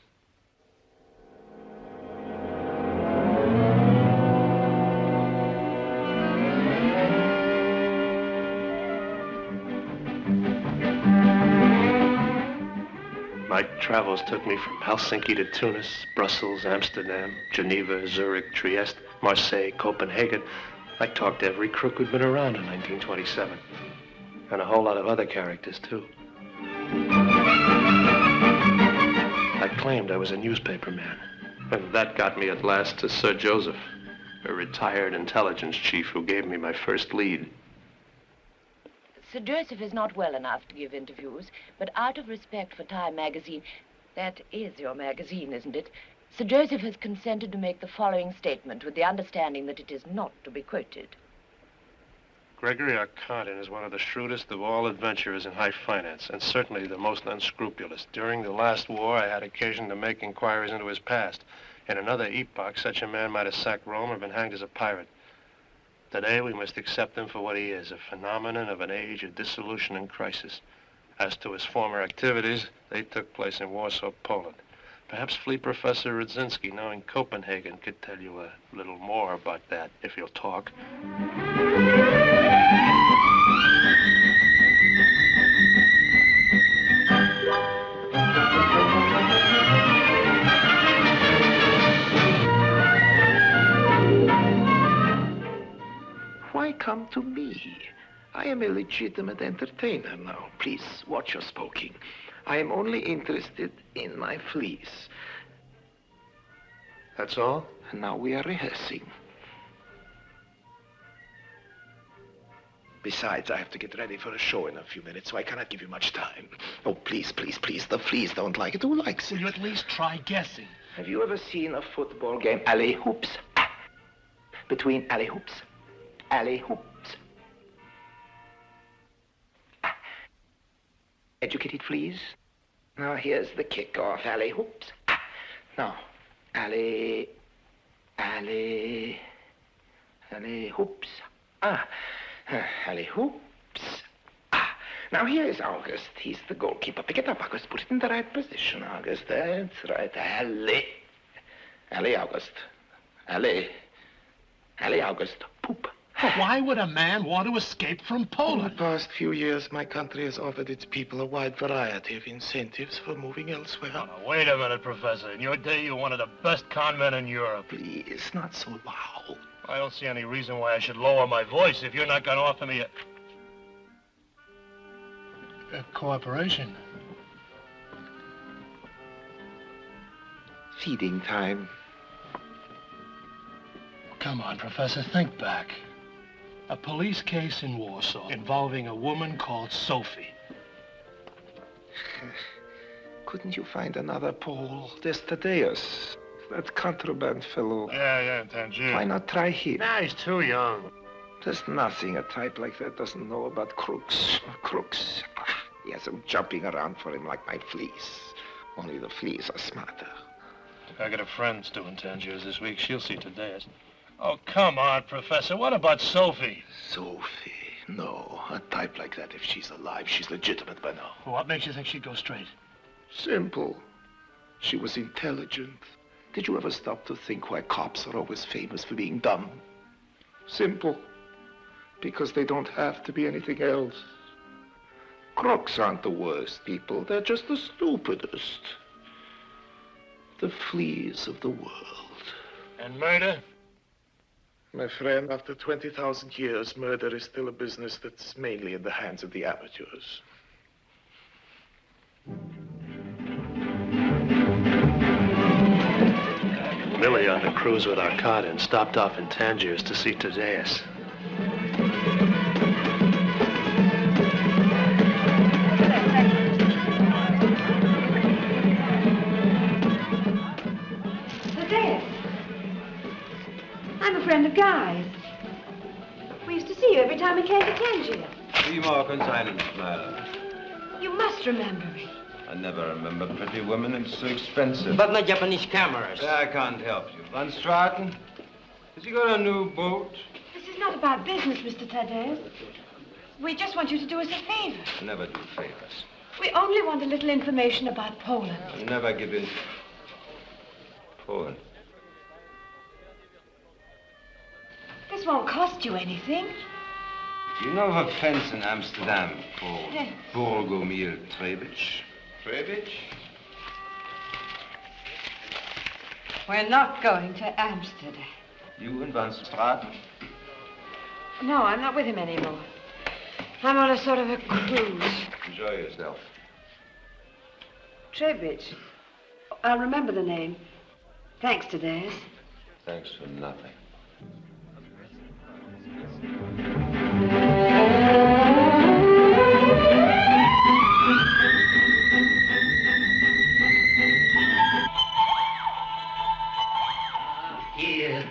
Speaker 2: My travels took me from Helsinki to Tunis, Brussels, Amsterdam, Geneva, Zurich, Trieste, Marseille, Copenhagen. I talked to every crook who'd been around in 1927. And a whole lot of other characters, too. I claimed I was a newspaper man. And that got me at last to Sir Joseph, a retired intelligence chief who gave me my first lead.
Speaker 15: Sir Joseph is not well enough to give interviews, but out of respect for Time magazine, that is your magazine, isn't it? Sir Joseph has consented to make the following statement with the understanding that it is not to be quoted.
Speaker 2: Gregory Arkadin is one of the shrewdest of all adventurers in high finance, and certainly the most unscrupulous. During the last war, I had occasion to make inquiries into his past. In another epoch, such a man might have sacked Rome or been hanged as a pirate. Today, we must accept him for what he is, a phenomenon of an age of dissolution and crisis. As to his former activities, they took place in Warsaw, Poland. Perhaps Fleet Professor Rudzinski, now in Copenhagen, could tell you a little more about that, if you'll talk.
Speaker 16: come to me. I am a legitimate entertainer now. Please, watch your smoking. I am only interested in my fleas. That's all? And now we are rehearsing. Besides, I have to get ready for a show in a few minutes, so I cannot give you much time. Oh, please, please, please. The fleas don't like it. Who likes it?
Speaker 2: Will you at least try guessing?
Speaker 16: Have you ever seen a football game? Alley hoops. Between alley hoops. Alley hoops. Educated fleas. Now here's the kickoff. Alley hoops. Now, alley hoops. Alley hoops. Now here is August. He's the goalkeeper. Pick it up, August. Put it in the right position, August. That's right. Alley, August. Alley, August. Poop.
Speaker 2: But why would a man want to escape from Poland?
Speaker 16: In the past few years, my country has offered its people a wide variety of incentives for moving elsewhere.
Speaker 2: Now, wait a minute, Professor. In your day, you were one of the best con men in Europe.
Speaker 16: Please, not so loud.
Speaker 2: I don't see any reason why I should lower my voice if you're not going to offer me a cooperation.
Speaker 16: Feeding time.
Speaker 2: Come on, Professor, think back. A police case in Warsaw involving a woman called Sophie.
Speaker 16: Couldn't you find another Pole? There's Thaddeus, that contraband fellow.
Speaker 2: Yeah, Tangier.
Speaker 16: Why not try him?
Speaker 2: Nah, he's too young.
Speaker 16: There's nothing a type like that doesn't know about crooks. Crooks. He has them jumping around for him like my fleas. Only the fleas are smarter.
Speaker 2: I got a friend doing Tangiers this week. She'll see Thaddeus. Oh, come on, Professor. What about Sophie?
Speaker 16: Sophie? No. A type like that, if she's alive, she's legitimate by now.
Speaker 2: Well, what makes you think she'd go straight?
Speaker 16: Simple. She was intelligent. Did you ever stop to think why cops are always famous for being dumb? Simple. Because they don't have to be anything else. Crooks aren't the worst people. They're just the stupidest. The fleas of the world.
Speaker 2: And murder?
Speaker 16: My friend, after 20,000 years, murder is still a business that's mainly in the hands of the amateurs.
Speaker 2: Millie on the cruise with Arkadin stopped off in Tangiers to see Thaddeus.
Speaker 14: Thaddeus, I'm a friend of Guy's. We used to see you every time we came to Tangier.
Speaker 17: Wie morgen seinen Smile.
Speaker 14: You must remember me.
Speaker 17: I never remember pretty women. It's so expensive.
Speaker 13: But not Japanese cameras.
Speaker 17: I can't help you. Van Straten, has he got a new boat?
Speaker 14: This is not about business, Mr. Thaddeus. We just want you to do us a favor.
Speaker 17: I never do favors.
Speaker 14: We only want a little information about Poland.
Speaker 17: I never give in. Poland.
Speaker 14: This won't cost you anything.
Speaker 17: Do you know of a fence in Amsterdam called Burgomil Trebitsch? Trebitsch?
Speaker 14: We're not going to Amsterdam.
Speaker 17: You and Van Straten?
Speaker 14: No, I'm not with him anymore. I'm on a sort of a cruise.
Speaker 17: Enjoy yourself.
Speaker 14: Trebitsch. I'll remember the name. Thanks, Thaddeus.
Speaker 17: Thanks for nothing.
Speaker 16: Here.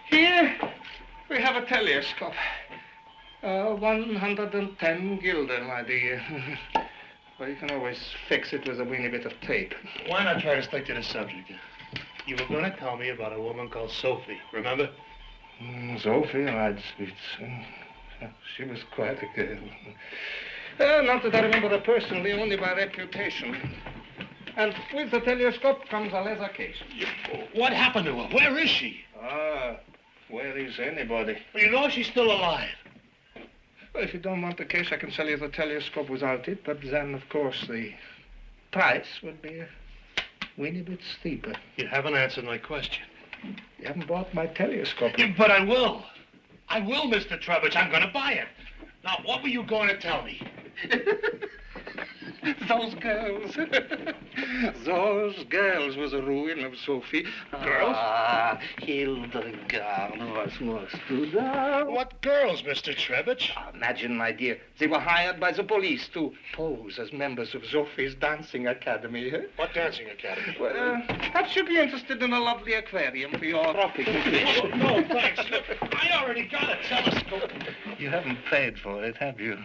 Speaker 18: Here we have a telescope. 110 gulden, my dear. Well, you can always fix it with a weeny bit of tape.
Speaker 2: Why not try to stick to the subject? You were going to tell me about a woman called Sophie, remember?
Speaker 18: Sophie, she was quite a girl. Not that I remember her personally, only by reputation. And with the telescope comes a laser case.
Speaker 2: What happened to her? Where is she?
Speaker 18: Where is anybody?
Speaker 2: Well, you know she's still alive.
Speaker 18: Well, if you don't want the case, I can sell you the telescope without it, but then, of course, the price would be weeny bit steeper.
Speaker 2: You haven't answered my question.
Speaker 18: You haven't bought my telescope.
Speaker 2: Yeah, but I will. I will, Mr. Trevich. I'm going to buy it. Now, what were you going to tell me?
Speaker 18: Those girls. Those girls was a ruin of Sophie.
Speaker 2: Girls?
Speaker 18: Ah, Hildegard was most good.
Speaker 2: What girls, Mr. Trevich?
Speaker 18: Imagine, my dear, they were hired by the police to pose as members of Sophie's dancing academy. Huh?
Speaker 2: What dancing academy?
Speaker 18: Well, perhaps you'd be interested in a lovely aquarium for your tropical fish.
Speaker 2: No, thanks. Look, I already got a telescope.
Speaker 18: You haven't paid for it, have you?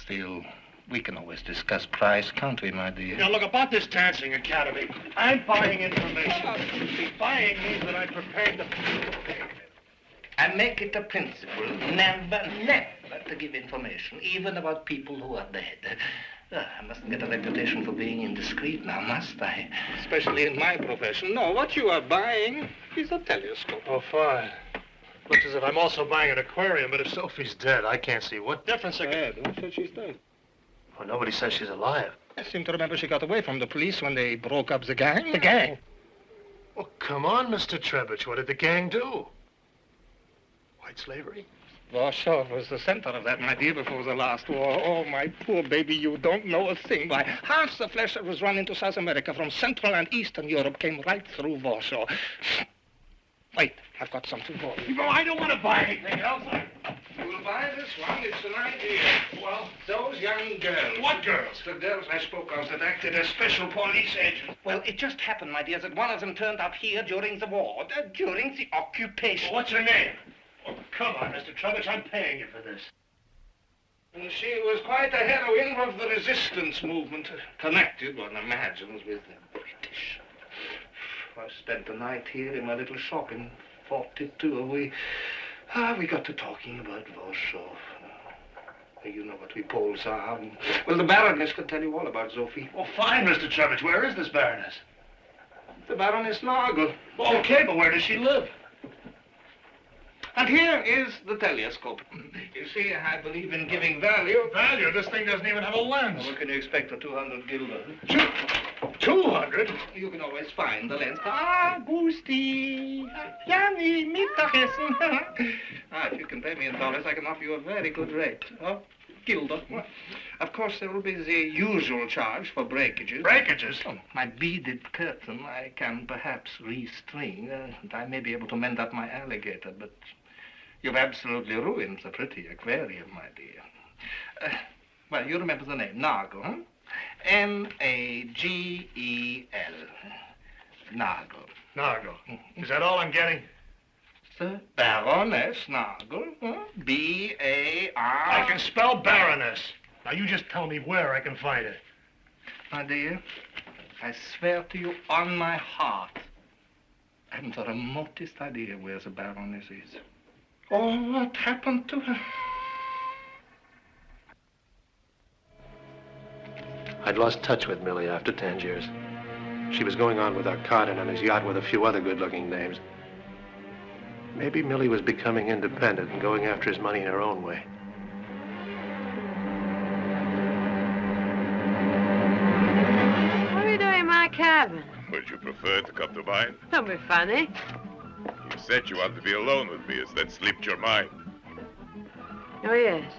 Speaker 18: Still, we can always discuss price, can't we, my dear?
Speaker 2: Now, look, about this dancing academy, I'm buying information. Buying means that I'm prepared to pay.
Speaker 18: I make it a principle never to give information, even about people who are dead. I mustn't get a reputation for being indiscreet now, must I? Especially in my profession. No, what you are buying is a telescope.
Speaker 2: Oh, fine. Looks as if I'm also buying an aquarium, but if Sophie's dead, I can't see what difference it can...
Speaker 18: Who said she's dead?
Speaker 2: Well, nobody says she's alive.
Speaker 18: I seem to remember she got away from the police when they broke up the gang. The gang?
Speaker 2: Well, come on, Mr. Trevich. What did the gang do? White slavery?
Speaker 18: Warsaw was the center of that, my dear, before the last war. Oh, my poor baby, you don't know a thing. Why, half the flesh that was run into South America from Central and Eastern Europe came right through Warsaw. Wait, I've got something for you.
Speaker 2: No, I don't want to buy anything else.
Speaker 18: You'll buy this one. It's an idea. Well, those young girls.
Speaker 2: What girls?
Speaker 18: The girls I spoke of that acted as special police agents. Well, it just happened, my dear, that one of them turned up here during the war, during the occupation.
Speaker 2: Well, what's her name? Oh, come on, Mr. Trevich. I'm paying you for this.
Speaker 18: And she was quite a heroine of the resistance movement, connected, one imagines, with the British. I spent the night here in my little shop in 42. We got to talking about Warsaw. You know what we Poles are. Well, the Baroness can tell you all about Sophie.
Speaker 2: Oh, fine, Mr. Trevich. Where is this Baroness?
Speaker 18: The Baroness Nagel.
Speaker 2: Well, okay, but where does she live?
Speaker 18: And here is the telescope. You see, I believe in giving value.
Speaker 2: Value? This thing doesn't even have a lens.
Speaker 18: Well, what can you expect for 200 guilder?
Speaker 2: 200?
Speaker 18: You can always find the lens. Ah, Gusti. Yanni, Mittagessen. If you can pay me in dollars, I can offer you a very good rate. Oh, guilder. Well, of course, there will be the usual charge for breakages.
Speaker 2: Breakages?
Speaker 18: Oh, my beaded curtain I can perhaps restring, and I may be able to mend up my alligator, but you've absolutely ruined the pretty aquarium, my dear. Well, you remember the name, Nagel, huh? N-A-G-E-L. Nagel.
Speaker 2: Nagel. Is that all I'm getting?
Speaker 18: The Baroness Nagel, huh? B-A-R...
Speaker 2: I can spell Baroness. Now, you just tell me where I can find it.
Speaker 18: My dear, I swear to you on my heart, I haven't the remotest idea where the Baroness is. Oh, what happened to her?
Speaker 2: I'd lost touch with Millie after Tangiers. She was going on with Arkadin on his yacht with a few other good-looking dames. Maybe Millie was becoming independent and going after his money in her own way.
Speaker 14: What are you doing in my cabin?
Speaker 1: Would you prefer to come to mine?
Speaker 14: Don't be funny.
Speaker 1: You said you wanted to be alone with me. Has that slipped your mind?
Speaker 14: Oh, yes.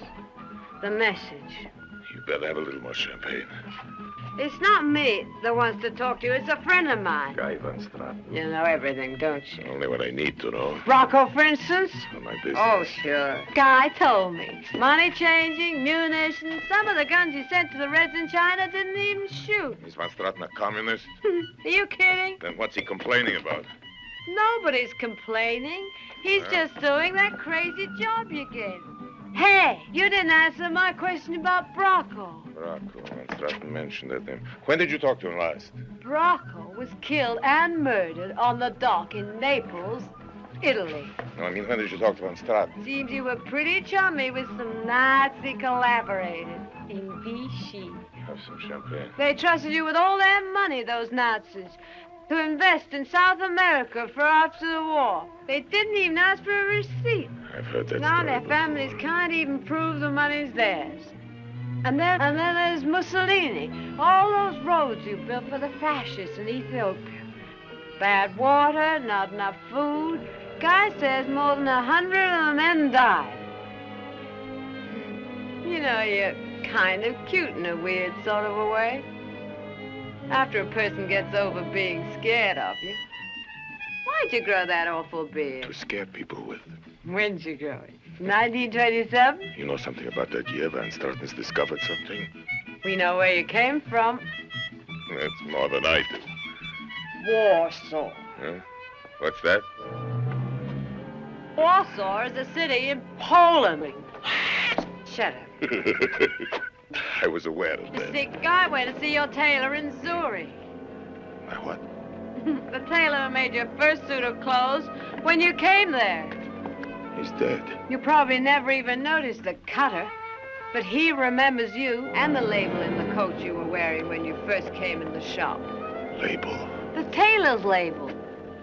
Speaker 14: The message.
Speaker 1: You better have a little more champagne.
Speaker 14: It's not me that wants to talk to you. It's a friend of mine.
Speaker 1: Guy Van Straten.
Speaker 14: You know everything, don't you?
Speaker 1: Only what I need to know.
Speaker 14: Rocco, for instance?
Speaker 1: Not my business.
Speaker 14: Oh, sure. Guy told me. Money changing, munitions. Some of the guns you sent to the Reds in China didn't even shoot.
Speaker 1: Is Van Straten a communist?
Speaker 14: Are you kidding?
Speaker 1: Then what's he complaining about?
Speaker 14: Nobody's complaining. He's just doing that crazy job you gave him. Hey, you didn't answer my question about Brocco.
Speaker 1: Brocco, Van Straten mentioned that name. When did you talk to him last?
Speaker 14: Brocco was killed and murdered on the dock in Naples, Italy.
Speaker 1: No, I mean, when did you talk to Van Straten?
Speaker 14: Seems you were pretty chummy with some Nazi collaborators in Vichy.
Speaker 1: Have some champagne.
Speaker 14: They trusted you with all their money, those Nazis, to invest in South America for after the war. They didn't even ask for a receipt.
Speaker 1: I've heard that
Speaker 14: Now
Speaker 1: story
Speaker 14: their
Speaker 1: before.
Speaker 14: families can't even prove the money's theirs. And then there's Mussolini. All those roads you built for the fascists in Ethiopia. Bad water, not enough food. Guy says more than 100 of the men died. You know, you're kind of cute in a weird sort of a way. After a person gets over being scared of you. Why'd you grow that awful beard?
Speaker 3: To scare people with.
Speaker 14: When'd you grow it? 1927?
Speaker 3: You know something about that year Van Straten's discovered something?
Speaker 14: We know where you came from.
Speaker 3: That's more than I do.
Speaker 14: Warsaw.
Speaker 3: Huh? What's that?
Speaker 14: Warsaw is a city in Poland. Shut up.
Speaker 3: I was aware of
Speaker 14: You
Speaker 3: that.
Speaker 14: see, Guy went to see your tailor in Zurich.
Speaker 3: My what?
Speaker 14: The tailor made your first suit of clothes when you came there.
Speaker 3: He's dead.
Speaker 14: You probably never even noticed the cutter, but he remembers you and the label in the coat you were wearing when you first came in the shop.
Speaker 3: Label?
Speaker 14: The tailor's label.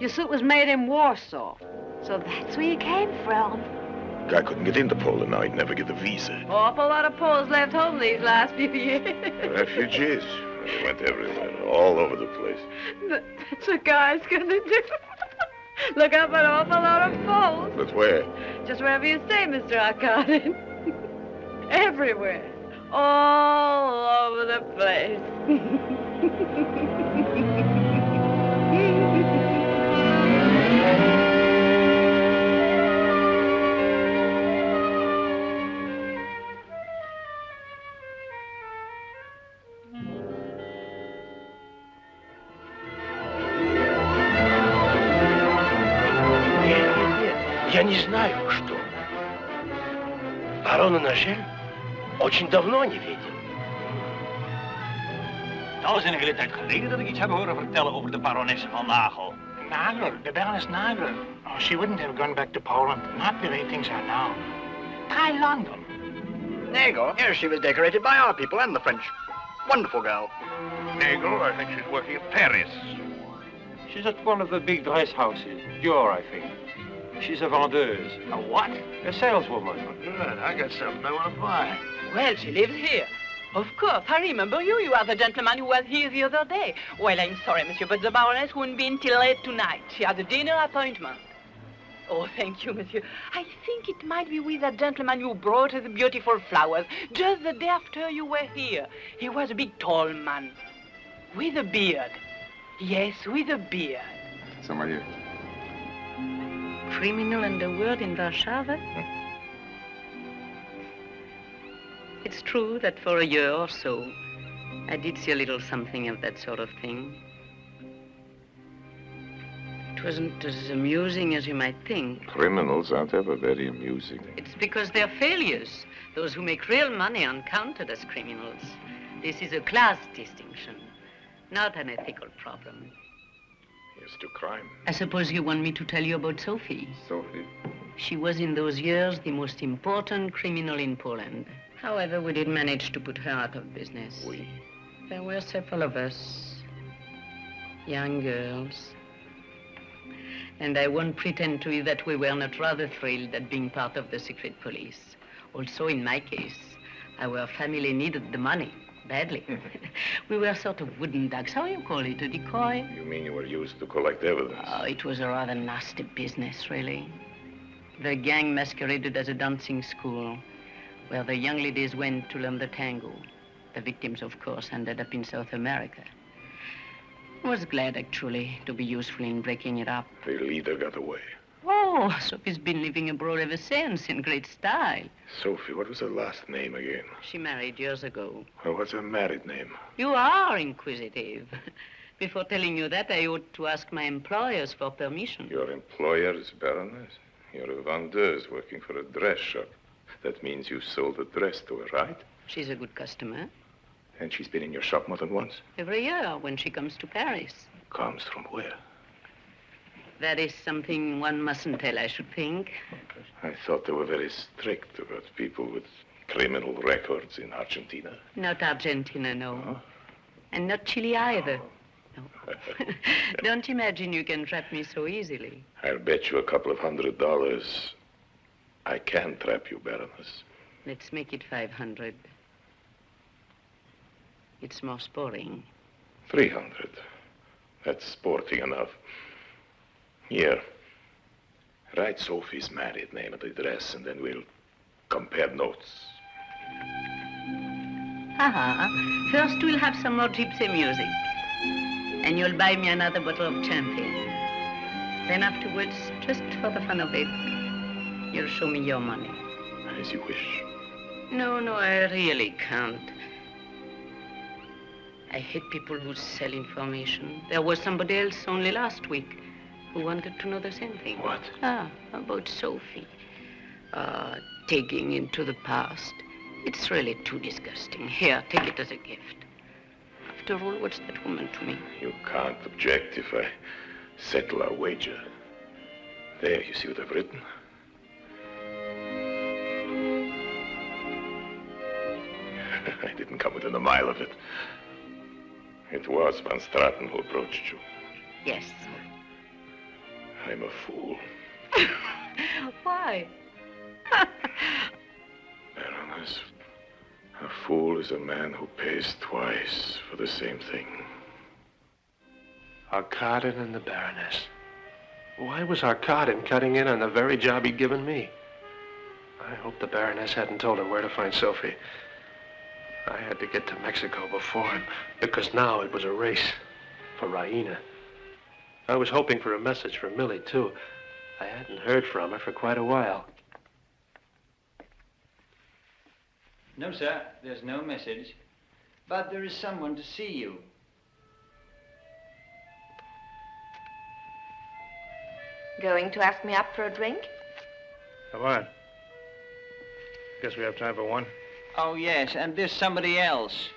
Speaker 14: Your suit was made in Warsaw, so that's where you came from.
Speaker 3: Guy couldn't get into Poland now. He'd never get a visa.
Speaker 14: Awful lot of Poles left home these last few years.
Speaker 3: Refugees. They went everywhere, all over the place.
Speaker 14: That's what Guy's gonna do. Look up an awful lot of Poles.
Speaker 3: But where?
Speaker 14: Just wherever you say, Mr. Arkadin. Everywhere. All over the place.
Speaker 2: Я не знаю, что. Барона Нажель очень давно не видел.
Speaker 19: Dat is een tijd geleden dat ik iets heb horen vertellen over de barones van Nagel.
Speaker 18: Nagel, the Baroness Nagel. Oh, she wouldn't have gone back to Poland, not the way things are now. Try London.
Speaker 13: Nagel? Yes, she was decorated by our people and the French. Wonderful girl.
Speaker 5: Nagel, I think she's working at Paris.
Speaker 20: She's at one of the big dress houses. Dior, I think. She's a vendeuse.
Speaker 13: A what?
Speaker 20: A saleswoman.
Speaker 2: Good, I got something I want to buy.
Speaker 21: Well, she lives here. Of course, I remember you. You are the gentleman who was here the other day. Well, I'm sorry, monsieur, but the Baroness won't be in till late tonight. She has a dinner appointment. Oh, thank you, monsieur. I think it might be with that gentleman who brought the beautiful flowers just the day after you were here. He was a big, tall man. With a beard. Yes, with a beard.
Speaker 12: Somebody.
Speaker 21: Criminal underworld in Warsaw? It's true that for a year or so, I did see a little something of that sort of thing. It wasn't as amusing as you might think.
Speaker 3: Criminals aren't ever very amusing.
Speaker 21: It's because they're failures. Those who make real money aren't counted as criminals. This is a class distinction, not an ethical problem.
Speaker 3: Here's to crime.
Speaker 21: I suppose you want me to tell you about Sophie.
Speaker 3: Sophie?
Speaker 21: She was in those years the most important criminal in Poland. However, we did manage to put her out of business.
Speaker 3: Oui.
Speaker 21: There were several of us, young girls. And I won't pretend to you that we were not rather thrilled at being part of the secret police. Also, in my case, our family needed the money. Badly. We were sort of wooden ducks. How do you call it? A decoy?
Speaker 3: You mean you were used to collect evidence?
Speaker 21: Oh, it was a rather nasty business, really. The gang masqueraded as a dancing school, where the young ladies went to learn the tango. The victims, of course, ended up in South America. I was glad, actually, to be useful in breaking it up.
Speaker 3: The leader got away.
Speaker 21: Oh, Sophie's been living abroad ever since, in great style.
Speaker 3: Sophie, what was her last name again?
Speaker 21: She married years ago.
Speaker 3: Well, what's her married name?
Speaker 21: You are inquisitive. Before telling you that, I ought to ask my employers for permission.
Speaker 3: Your employer is Baroness? You're a vendeuse working for a dress shop. That means you sold a dress to her, right?
Speaker 21: She's a good customer.
Speaker 3: And she's been in your shop more than once?
Speaker 21: Every year when she comes to Paris.
Speaker 3: Comes from where?
Speaker 21: That is something one mustn't tell, I should think.
Speaker 3: I thought they were very strict about people with criminal records in Argentina.
Speaker 21: Not Argentina, no. Oh. And not Chile either. No. Don't imagine you can trap me so easily.
Speaker 3: I'll bet you $200. I can trap you, Baroness.
Speaker 21: Let's make it 500.
Speaker 6: It's more sporting.
Speaker 1: 300. That's sporting enough. Here. Write Sophie's married name and address, and then we'll compare notes.
Speaker 6: First we'll have some more gypsy music. And you'll buy me another bottle of champagne. Then afterwards, just for the fun of it, you'll show me your money.
Speaker 1: As you wish.
Speaker 6: No, I really can't. I hate people who sell information. There was somebody else only last week who wanted to know the same thing.
Speaker 1: What?
Speaker 6: About Sophie. Digging into the past. It's really too disgusting. Here, take it as a gift. After all, what's that woman to me?
Speaker 1: You can't object if I settle our wager. There, you see what I've written? I didn't come within a mile of it. It was Van Straten who approached you.
Speaker 6: Yes.
Speaker 1: I'm a fool.
Speaker 6: Why?
Speaker 1: Baroness, a fool is a man who pays twice for the same thing.
Speaker 2: Arkadin and the Baroness. Why was Arkadin cutting in on the very job he'd given me? I hope the Baroness hadn't told him where to find Sophie. I had to get to Mexico before him, because now it was a race for Raina. I was hoping for a message from Millie, too. I hadn't heard from her for quite a while.
Speaker 22: No, sir, there's no message. But there is someone to see you.
Speaker 9: Going to ask me up for a drink?
Speaker 2: Come on. Guess we have time for one.
Speaker 22: Oh, yes, and there's somebody else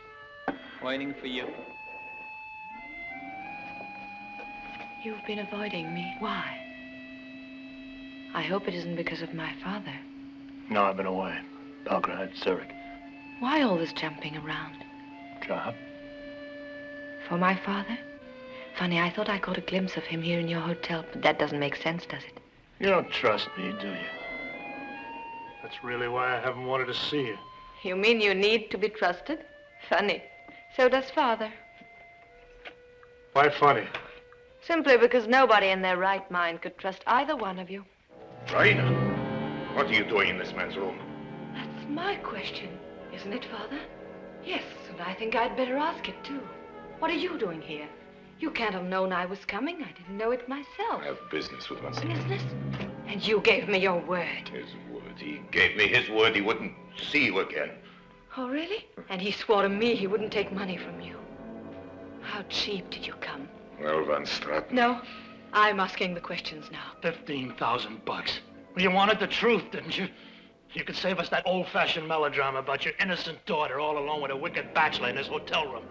Speaker 22: waiting for you.
Speaker 9: You've been avoiding me. Why? I hope it isn't because of my father.
Speaker 2: No, I've been away. Belgrade, Zurich.
Speaker 9: Why all this jumping around?
Speaker 2: Job.
Speaker 9: For my father? Funny, I thought I caught a glimpse of him here in your hotel, but that doesn't make sense, does it?
Speaker 2: You don't trust me, do you? That's really why I haven't wanted to see you.
Speaker 9: You mean you need to be trusted? Funny. So does father.
Speaker 2: Why funny?
Speaker 9: Simply because nobody in their right mind could trust either one of you.
Speaker 1: Raina, what are you doing in this man's room?
Speaker 9: That's my question, isn't it, Father? Yes, and I think I'd better ask it, too. What are you doing here? You can't have known I was coming. I didn't know it myself.
Speaker 1: I have business with Van Straten.
Speaker 9: Business? And you gave me your word.
Speaker 1: His word. He gave me his word he wouldn't see you again.
Speaker 9: Oh, really? And he swore to me he wouldn't take money from you. How cheap did you come?
Speaker 1: Well, Van Straten.
Speaker 9: No, I'm asking the questions now.
Speaker 2: $15,000. Well, you wanted the truth, didn't you? You could save us that old-fashioned melodrama about your innocent daughter all alone with a wicked bachelor in his hotel room.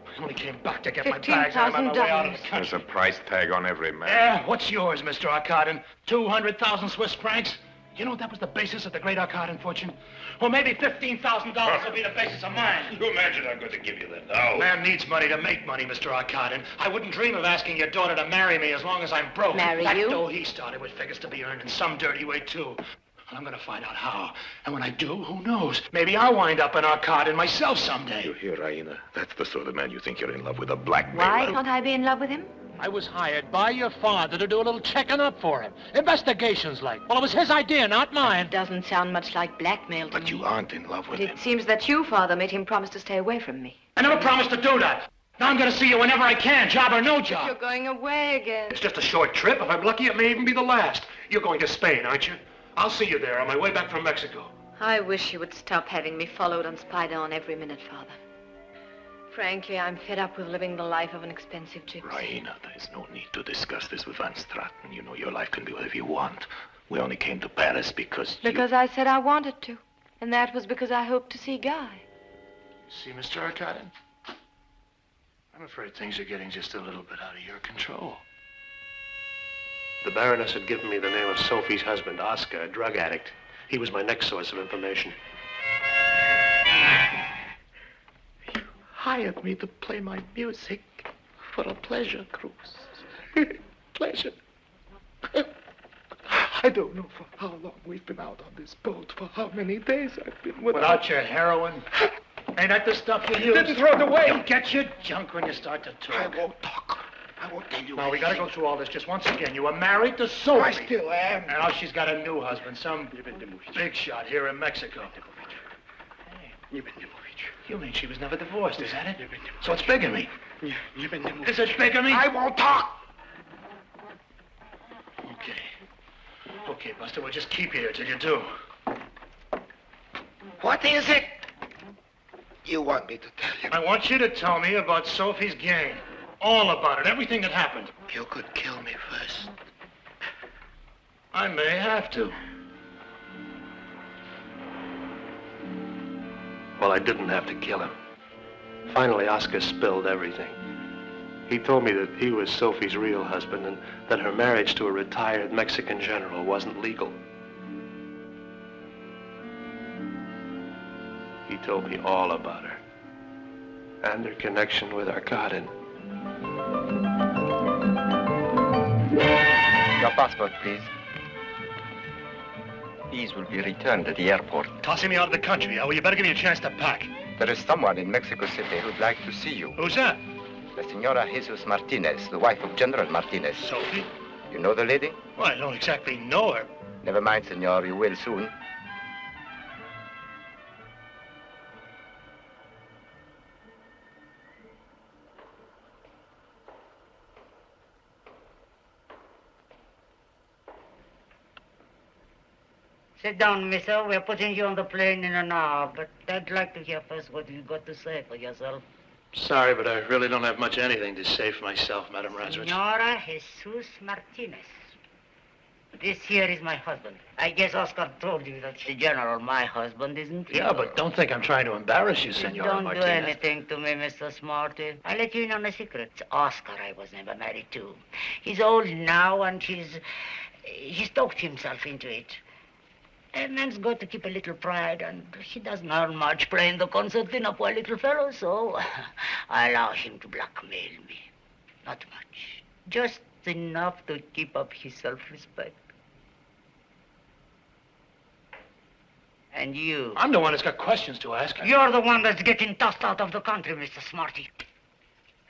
Speaker 2: I only came back to get my bags out of my way out of the country.
Speaker 1: There's a price tag on every man.
Speaker 2: Yeah, what's yours, Mr. Arkadin? 200,000 Swiss francs? You know that was the basis of the great Arkadin fortune? Well, maybe $15,000 will be the basis of mine.
Speaker 1: You imagine I'm going to give you that now?
Speaker 2: Man needs money to make money, Mr. Arkadin. I wouldn't dream of asking your daughter to marry me as long as I'm broke.
Speaker 9: Marry
Speaker 2: that
Speaker 9: you?
Speaker 2: That dough he started with figures to be earned in some dirty way, too. And I'm going to find out how. And when I do, who knows? Maybe I'll wind up in Arkadin myself someday.
Speaker 1: You hear, Raina? That's the sort of man you think you're in love with, a blackmailer.
Speaker 9: Why can't I be in love with him?
Speaker 2: I was hired by your father to do a little checking up for him. Investigations like. Well, it was his idea, not mine.
Speaker 9: It doesn't sound much like blackmail to me.
Speaker 1: But you aren't in love with him.
Speaker 9: It seems that you, Father, made him promise to stay away from me.
Speaker 2: I never promised to do that. Now I'm going to see you whenever I can, job or no job.
Speaker 9: You're going away again.
Speaker 2: It's just a short trip. If I'm lucky, it may even be the last. You're going to Spain, aren't you? I'll see you there on my way back from Mexico.
Speaker 9: I wish you would stop having me followed and spied on every minute, Father. Frankly, I'm fed up with living the life of an expensive gypsy.
Speaker 1: Raina, there's no need to discuss this with Van Straten. You know your life can be whatever you want. We only came to Paris because
Speaker 9: I said I wanted to. And that was because I hoped to see Guy.
Speaker 2: See, Mr. Arkadin? I'm afraid things are getting just a little bit out of your control. The Baroness had given me the name of Sophie's husband, Oscar, a drug addict. He was my next source of information. You hired me to play my music for a pleasure cruise. Pleasure. I don't know for how long we've been out on this boat, for how many days I've been without your heroin. Ain't that the stuff you
Speaker 18: You
Speaker 2: use?
Speaker 18: didn't throw it away.
Speaker 2: You get your junk when you start to talk.
Speaker 18: I won't talk. I won't tell you.
Speaker 2: No, we gotta go through all this just once again. You were married to Sophie.
Speaker 18: I still am.
Speaker 2: And now she's got a new husband, some big shot here in Mexico. You mean she was never divorced, is that it? So it's bigamy. Is it bigamy?
Speaker 18: I won't talk.
Speaker 2: Okay. Okay, Buster, we'll just keep you here till you do.
Speaker 18: What is it? You want me to tell you?
Speaker 2: I want you to tell me about Sophie's game. All about it, everything that happened.
Speaker 18: You could kill me first.
Speaker 2: I may have to. Well, I didn't have to kill him. Finally, Oscar spilled everything. He told me that he was Sophie's real husband and that her marriage to a retired Mexican general wasn't legal. He told me all about her and her connection with Arkadin.
Speaker 4: Your passport, please. These will be returned at the airport.
Speaker 2: Tossing me out of the country, well, you better give me a chance to pack.
Speaker 4: There is someone in Mexico City who'd like to see you.
Speaker 2: Who's that?
Speaker 4: The Senora Jesus Martinez, the wife of General Martinez.
Speaker 2: Sophie?
Speaker 4: You know the lady?
Speaker 2: Well, I don't exactly know her.
Speaker 4: Never mind, senor, you will soon.
Speaker 6: Sit down, mister. We're putting you on the plane in an hour, but I'd like to hear first what you've got to say for yourself.
Speaker 2: Sorry, but I really don't have much anything to say for myself, Madam Razwich.
Speaker 6: Senora Jesus Martinez. This here is my husband. I guess Oscar told you that the general, my husband, isn't he?
Speaker 2: Yeah, but don't think I'm trying to embarrass you, Senora
Speaker 6: Don't
Speaker 2: Martinez.
Speaker 6: do anything to me, Mr. Smarty. I'll let you in on a secret. It's Oscar I was never married to. He's old now, and he's talked himself into it. A man's got to keep a little pride, and he doesn't earn much playing the concertina, poor little fellow, so I allow him to blackmail me. Not much. Just enough to keep up his self-respect. And you?
Speaker 2: I'm the one that's got questions to ask.
Speaker 6: You're the one that's getting tossed out of the country, Mr. Smarty.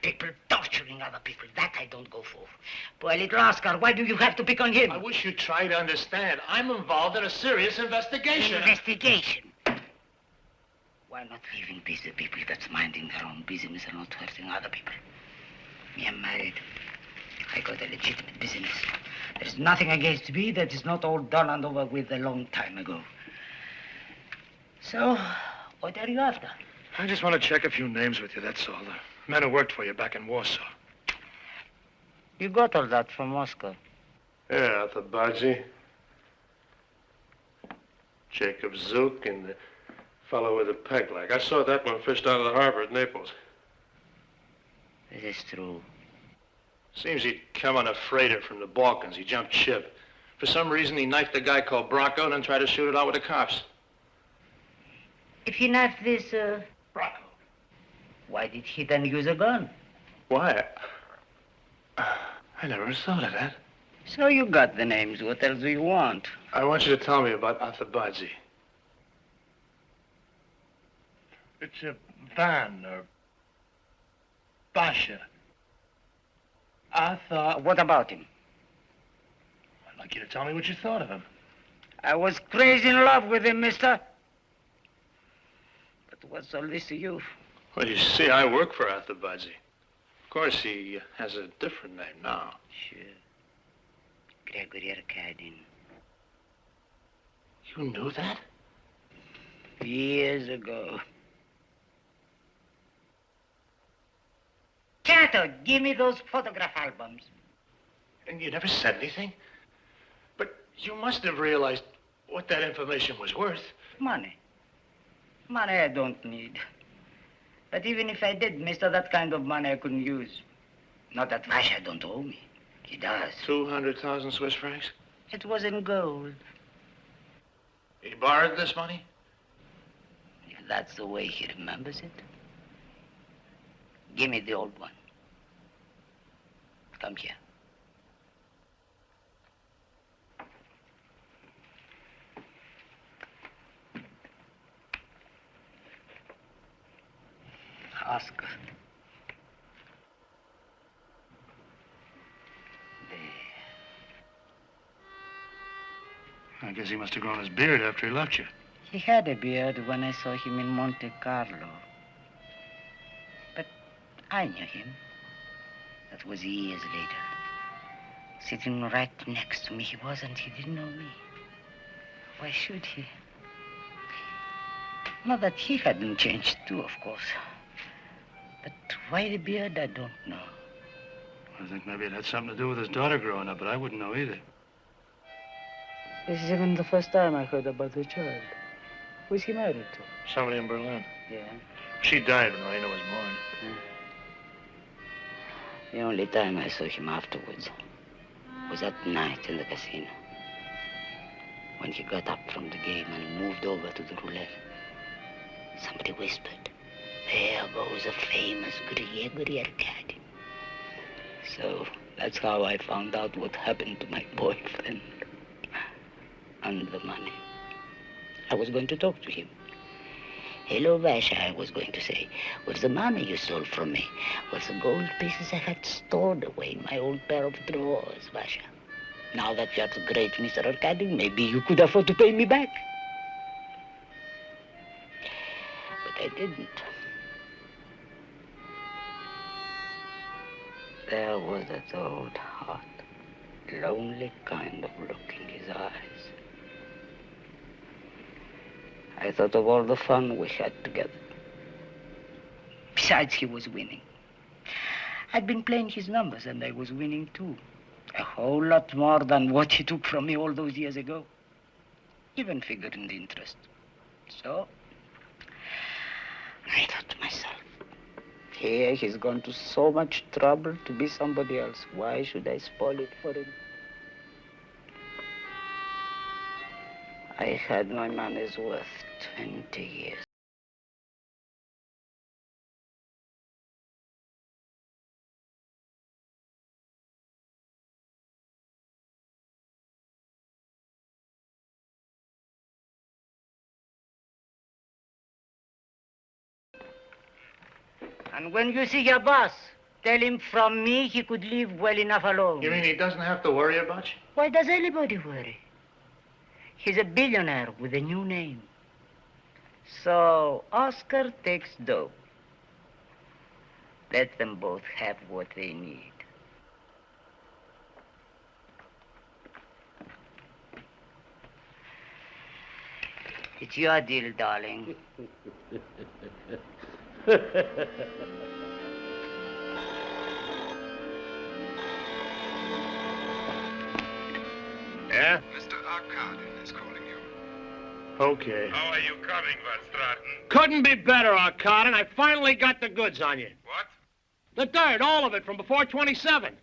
Speaker 6: People torturing other people, that I don't go for. Poor little Oscar, why do you have to pick on him?
Speaker 2: I wish you'd try to understand. I'm involved in a serious investigation.
Speaker 6: Investigation? Why not leaving peace the people that's minding their own business and not hurting other people? Me, I'm married. I got a legitimate business. There's nothing against me that is not all done and over with a long time ago. So, what are you after?
Speaker 2: I just want to check a few names with you, that's all. The men who worked for you back in Warsaw.
Speaker 6: You got all that from Moscow?
Speaker 2: Yeah, Arkadin, Jacob Zook, and the fellow with the peg leg. I saw that one fished out of the harbor at Naples.
Speaker 6: It is true.
Speaker 2: Seems he'd come on a freighter from the Balkans. He jumped ship. For some reason, he knifed a guy called Bracco and then tried to shoot it out with the cops.
Speaker 6: If he knifed this,
Speaker 2: Bracco.
Speaker 6: Why did he then use a gun?
Speaker 2: Why? I never thought of that.
Speaker 6: So you got the names. What else do you want?
Speaker 2: I want you to tell me about Arkadin. It's a Ban or Basha.
Speaker 6: What about him?
Speaker 2: I'd like you to tell me what you thought of him.
Speaker 6: I was crazy in love with him, mister. But what's all this to you?
Speaker 2: Well, you see, I work for Arkadin. Of course, he has a different name now.
Speaker 6: Sure. Gregory Arkadin.
Speaker 2: You knew that?
Speaker 6: Years ago. Chato, give me those photograph albums.
Speaker 2: And you never said anything? But you must have realized what that information was worth.
Speaker 6: Money. Money I don't need. But even if I did, mister, that kind of money I couldn't use. Not that Vasha don't owe me. He does.
Speaker 2: 200,000 Swiss francs?
Speaker 6: It was in gold.
Speaker 2: He borrowed this money?
Speaker 6: If that's the way he remembers it. Give me the old one. Come here.
Speaker 2: I guess he must have grown his beard after he left you.
Speaker 6: He had a beard when I saw him in Monte Carlo. But I knew him. That was years later. Sitting right next to me, he didn't know me. Why should he? Not that he hadn't changed too, of course. But why the beard, I don't know.
Speaker 2: I think maybe it had something to do with his daughter growing up, but I wouldn't know either.
Speaker 8: This is even the first time I heard about the child. Who's he married to?
Speaker 2: Somebody in Berlin.
Speaker 8: Yeah.
Speaker 2: She died when Raina was born.
Speaker 6: The only time I saw him afterwards was at night in the casino. When he got up from the game and moved over to the roulette, somebody whispered, "There goes a famous Gregory Arkadin." So that's how I found out what happened to my boyfriend. And the money. I was going to talk to him. "Hello, Vasha," I was going to say. "Where's the money you stole from me? Where's the gold pieces I had stored away in my old pair of drawers, Vasha? Now that you're the great Mr. Arkadin, maybe you could afford to pay me back." But I didn't. There was that old, hot, lonely kind of look in his eyes. I thought of all the fun we had together. Besides, he was winning. I'd been playing his numbers, and I was winning too. A whole lot more than what he took from me all those years ago. Even figuring the interest. So, I thought to myself, here he's gone to so much trouble to be somebody else. Why should I spoil it for him? I had my money's worth 20 years. And when you see your boss, tell him from me he could leave well enough alone.
Speaker 2: You mean he doesn't have to worry about you?
Speaker 6: Why does anybody worry? He's a billionaire with a new name. So Oscar takes dough. Let them both have what they need. It's your deal, darling.
Speaker 2: Yeah?
Speaker 12: Mr. Arkadin is calling you.
Speaker 2: Okay.
Speaker 18: How are you coming, Van Straten?
Speaker 2: Couldn't be better, Arkadin. I finally got the goods on you.
Speaker 18: What?
Speaker 2: The dirt, all of it, from before 27.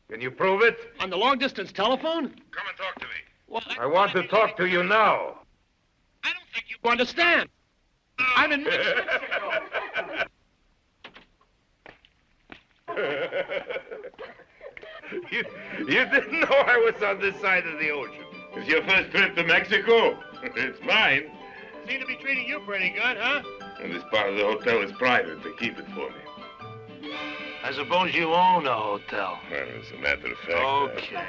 Speaker 18: Can you prove it?
Speaker 2: On the long-distance telephone?
Speaker 18: Come and talk to me.
Speaker 2: Well,
Speaker 18: I want to talk to you now.
Speaker 2: you understand. I'm in Mexico.
Speaker 18: You didn't know I was on this side of the ocean. It's your first trip to Mexico. It's mine.
Speaker 2: Seem to be treating you pretty good, huh?
Speaker 18: And this part of the hotel is private. They keep it for me.
Speaker 2: I suppose you own a hotel.
Speaker 18: Well, as a matter of fact.
Speaker 2: Okay.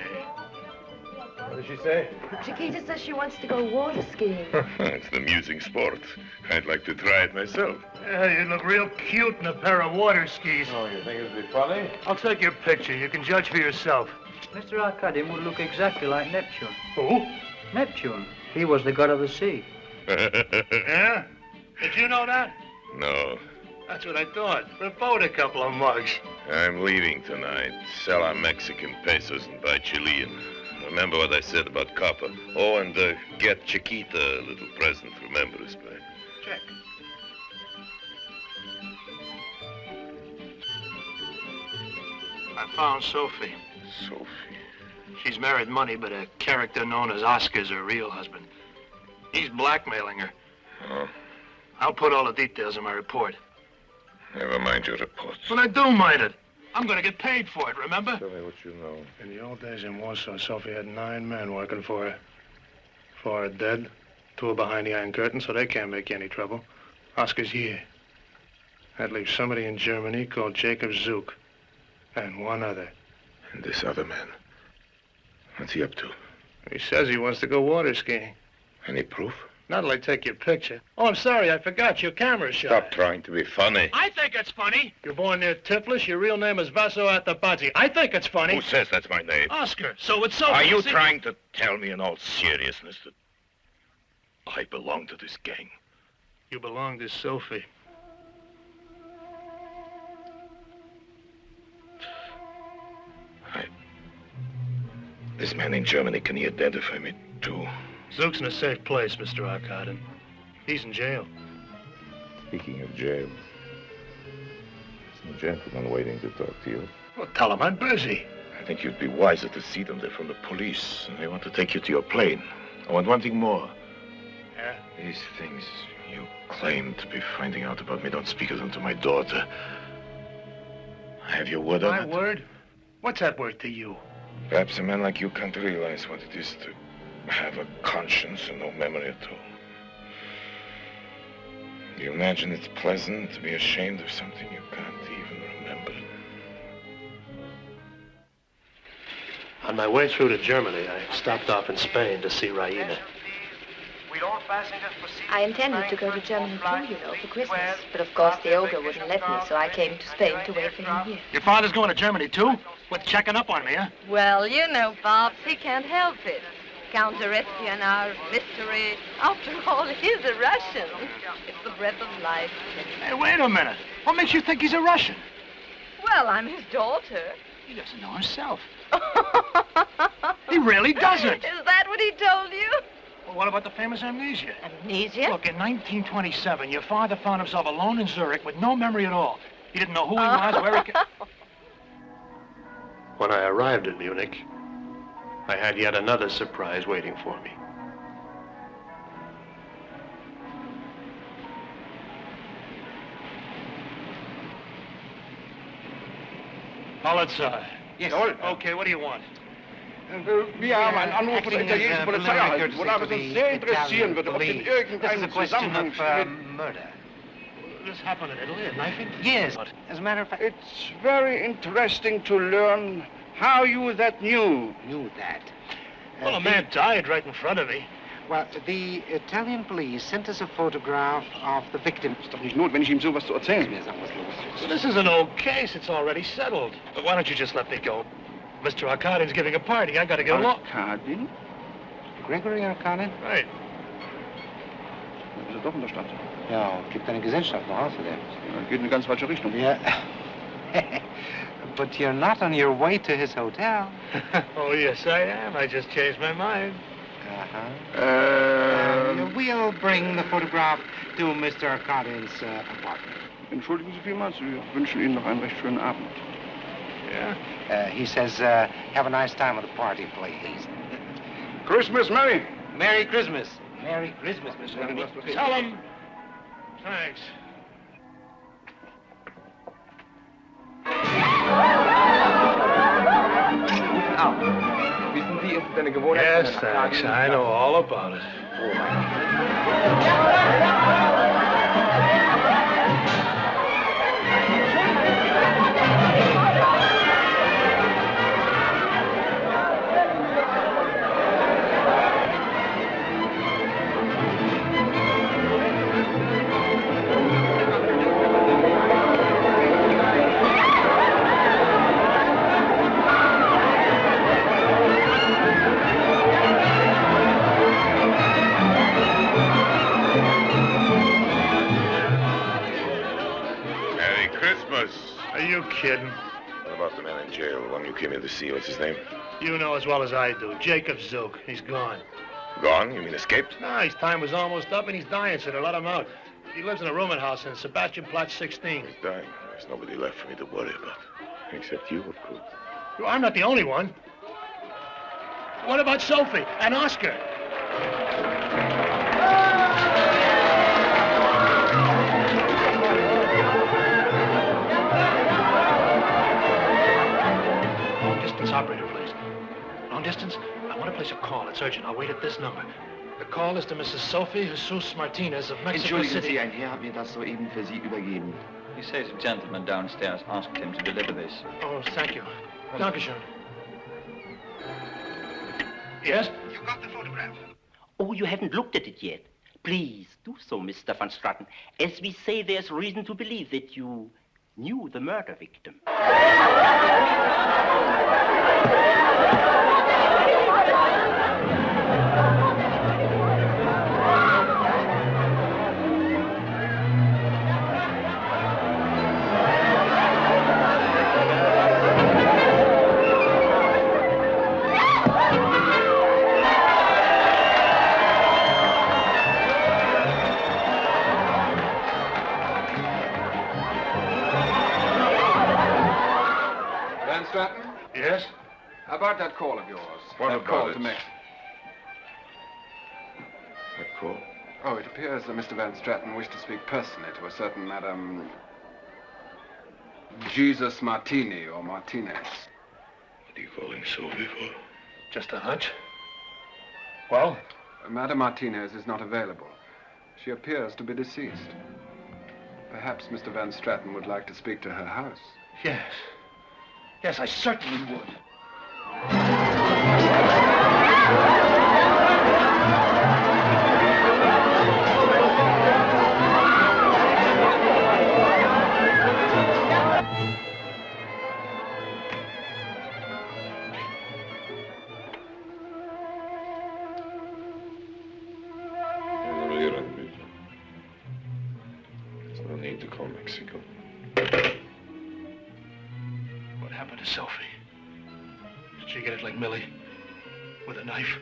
Speaker 18: What did she say?
Speaker 9: Chiquita says she wants to go water skiing.
Speaker 18: It's an amusing sport. I'd like to try it myself.
Speaker 2: Yeah, you look real cute in a pair of water skis.
Speaker 18: Oh, you think it'd be funny?
Speaker 2: I'll take your picture. You can judge for yourself.
Speaker 8: Mr. Arkadin would look exactly like Neptune.
Speaker 2: Who?
Speaker 8: Neptune. He was the god of the sea.
Speaker 2: Yeah? Did you know that?
Speaker 18: No.
Speaker 2: That's what I thought. Vote a couple of mugs.
Speaker 18: I'm leaving tonight. Sell our Mexican pesos and buy Chilean. Remember what I said about copper. Oh, and get Chiquita a little present to remember us by.
Speaker 2: Check. I found Sophie.
Speaker 18: Sophie?
Speaker 2: She's married money, but a character known as Oscar's her real husband. He's blackmailing her.
Speaker 18: Oh?
Speaker 2: I'll put all the details in my report.
Speaker 18: Never mind your reports.
Speaker 2: But I do mind it. I'm going to get paid for it, remember?
Speaker 18: Tell me what you know.
Speaker 2: In the old days in Warsaw, Sophie had 9 men working for her. 4 are dead. 2 are behind the Iron Curtain, so they can't make you any trouble. Oscar's here. That leaves somebody in Germany called Jacob Zook. And 1 other.
Speaker 18: And this other man? What's he up to?
Speaker 2: He says he wants to go water skiing.
Speaker 1: Any proof?
Speaker 2: Not till I take your picture. Oh, I'm sorry, I forgot. Your camera's shy.
Speaker 1: Stop trying to be funny.
Speaker 2: I think it's funny. You're born near Tiflis. Your real name is Vaso Atabadze. I think it's funny.
Speaker 1: Who says that's my name?
Speaker 2: Oscar. So it's Sophie.
Speaker 1: Are you trying to tell me in all seriousness that I belong to this gang?
Speaker 2: You belong to Sophie.
Speaker 1: This man in Germany, can he identify me too?
Speaker 2: Zook's in a safe place, Mr. Arkadin. He's in jail.
Speaker 1: Speaking of jail, some gentleman waiting to talk to you.
Speaker 2: Well, tell him I'm busy.
Speaker 1: I think you'd be wiser to see them. They're from the police, and they want to take you to your plane. I want one thing more.
Speaker 2: Yeah?
Speaker 1: These things you claim to be finding out about me, don't speak of them to my daughter. I have your word on it.
Speaker 2: My word? What's that word to you?
Speaker 1: Perhaps a man like you can't realize what it is to have a conscience and no memory at all. Do you imagine it's pleasant to be ashamed of something you can't even remember?
Speaker 2: On my way through to Germany, I stopped off in Spain to see Raina.
Speaker 9: I intended to go to Germany too, you know, for Christmas. But of course the ogre wouldn't let me, so I came to Spain to wait for him here.
Speaker 2: Your father's going to Germany too? What's checking up on me, huh?
Speaker 9: Well, you know, Bobs, he can't help it. Counter-espionage, mystery. After all, he's a Russian. It's the breath of life.
Speaker 2: Hey, wait a minute. What makes you think he's a Russian?
Speaker 9: Well, I'm his daughter.
Speaker 2: He doesn't know himself. He really doesn't.
Speaker 9: Is that what he told you?
Speaker 2: Well, what about the famous amnesia?
Speaker 9: Amnesia?
Speaker 2: Look, in 1927, your father found himself alone in Zurich with no memory at all. He didn't know who he was, where he came... When I arrived in Munich, I had yet another surprise waiting for me. Polizei.
Speaker 5: Yes.
Speaker 2: Okay, what do you want?
Speaker 5: Wir haben einen Anruf von der italienischen Polizei, wonach es uns sehr interessieren würde, ob in irgendeinem Zusammenhang mit...
Speaker 2: This happened in Italy, a knifing?
Speaker 5: Yes. As a matter of fact... It's very interesting to learn how you that knew.
Speaker 10: Knew that?
Speaker 2: Well, a man died right in front of me.
Speaker 10: Well, the Italian police sent us a photograph of the victim.
Speaker 5: Ist doch nicht notwendig, ihm sowas zu erzählen.
Speaker 2: So this is an old case. It's already settled. But why don't you just let me go? Mr. Arkadin's giving a party. I gotta get along.
Speaker 5: Arkadin?
Speaker 10: Gregory Arkadin?
Speaker 2: Right.
Speaker 5: Ist er doch in der Stadt?
Speaker 10: Ja, gibt eine Gesellschaft noch außerdem.
Speaker 5: Ja, geht in eine ganz falsche Richtung.
Speaker 10: Ja. But you're not on your way to his hotel.
Speaker 2: Oh, yes, I am. I just changed my mind.
Speaker 10: We'll bring the photograph to Mr. Arkadin's apartment.
Speaker 5: Entschuldigen Sie vielmals, wir wünschen Ihnen noch einen recht schönen Abend.
Speaker 10: Yeah? He says, have a nice time at the party, please.
Speaker 5: Christmas, Merry.
Speaker 10: Merry Christmas. Merry Christmas, Mr. Arkadin.
Speaker 2: Tell him. Thanks.
Speaker 7: Wissen Sie, ist es eine Gewohnheit?
Speaker 2: Yes, thanks. I know all about it. Are you kidding?
Speaker 1: What about the man in jail, the one you came here to see? What's his name?
Speaker 2: You know as well as I do. Jacob Zook. He's gone.
Speaker 1: Gone? You mean escaped?
Speaker 2: No, his time was almost up and he's dying, so they let him out. He lives in a rooming house in Sebastianplatz 16.
Speaker 1: He's dying. There's nobody left for me to worry about. Except you, of course.
Speaker 2: Well, I'm not the only one. What about Sophie and Oscar? Operator, please. Long distance? I want to place a call. It's urgent. I'll wait at this number. The call is to Mrs. Sophie Jesus Martinez of Mexico
Speaker 11: Entschuldigen
Speaker 2: City.
Speaker 11: Sie, ein Herr hat mir das soeben für Sie übergeben.
Speaker 22: He says a gentleman downstairs asked him to deliver this.
Speaker 2: Oh, thank you. Dankeschön. Yes?
Speaker 18: you got the photograph?
Speaker 15: Oh, you haven't looked at it yet. Please do so, Mr. Van Straten. As we say, there's reason to believe that you knew the murder victim.
Speaker 12: Stratton?
Speaker 2: Yes?
Speaker 12: How about that call of yours?
Speaker 1: What
Speaker 12: that
Speaker 1: about
Speaker 12: call
Speaker 1: it?
Speaker 12: to me.
Speaker 1: What call?
Speaker 12: Oh, it appears that Mr. Van Straten wished to speak personally to a certain Madame Jesus Martini or Martinez.
Speaker 2: What are you calling Sophie for? Just a hunch? Well?
Speaker 12: Madame Martinez is not available. She appears to be deceased. Perhaps Mr. Van Straten would like to speak to her house.
Speaker 2: Yes. Yes, I certainly would.
Speaker 1: There's no need to call Mexico.
Speaker 2: What happened to Sophie? Did she get it like Millie? With a knife?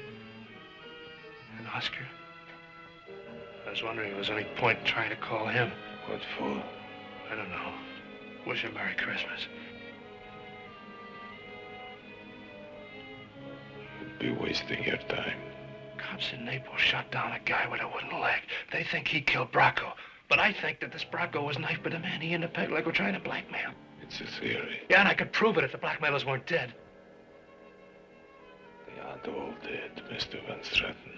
Speaker 2: And Oscar? I was wondering if there was any point in trying to call him.
Speaker 1: What for?
Speaker 2: I don't know. Wish him Merry Christmas.
Speaker 1: You'd be wasting your time.
Speaker 2: Cops in Naples shot down a guy with a wooden leg. They think he killed Bracco. But I think that this Bracco was knifed by the man he and the peg leg were trying to blackmail.
Speaker 1: It's a theory.
Speaker 2: Yeah, and I could prove it if the blackmailers weren't dead.
Speaker 1: They aren't all dead, Mr. Van Straten.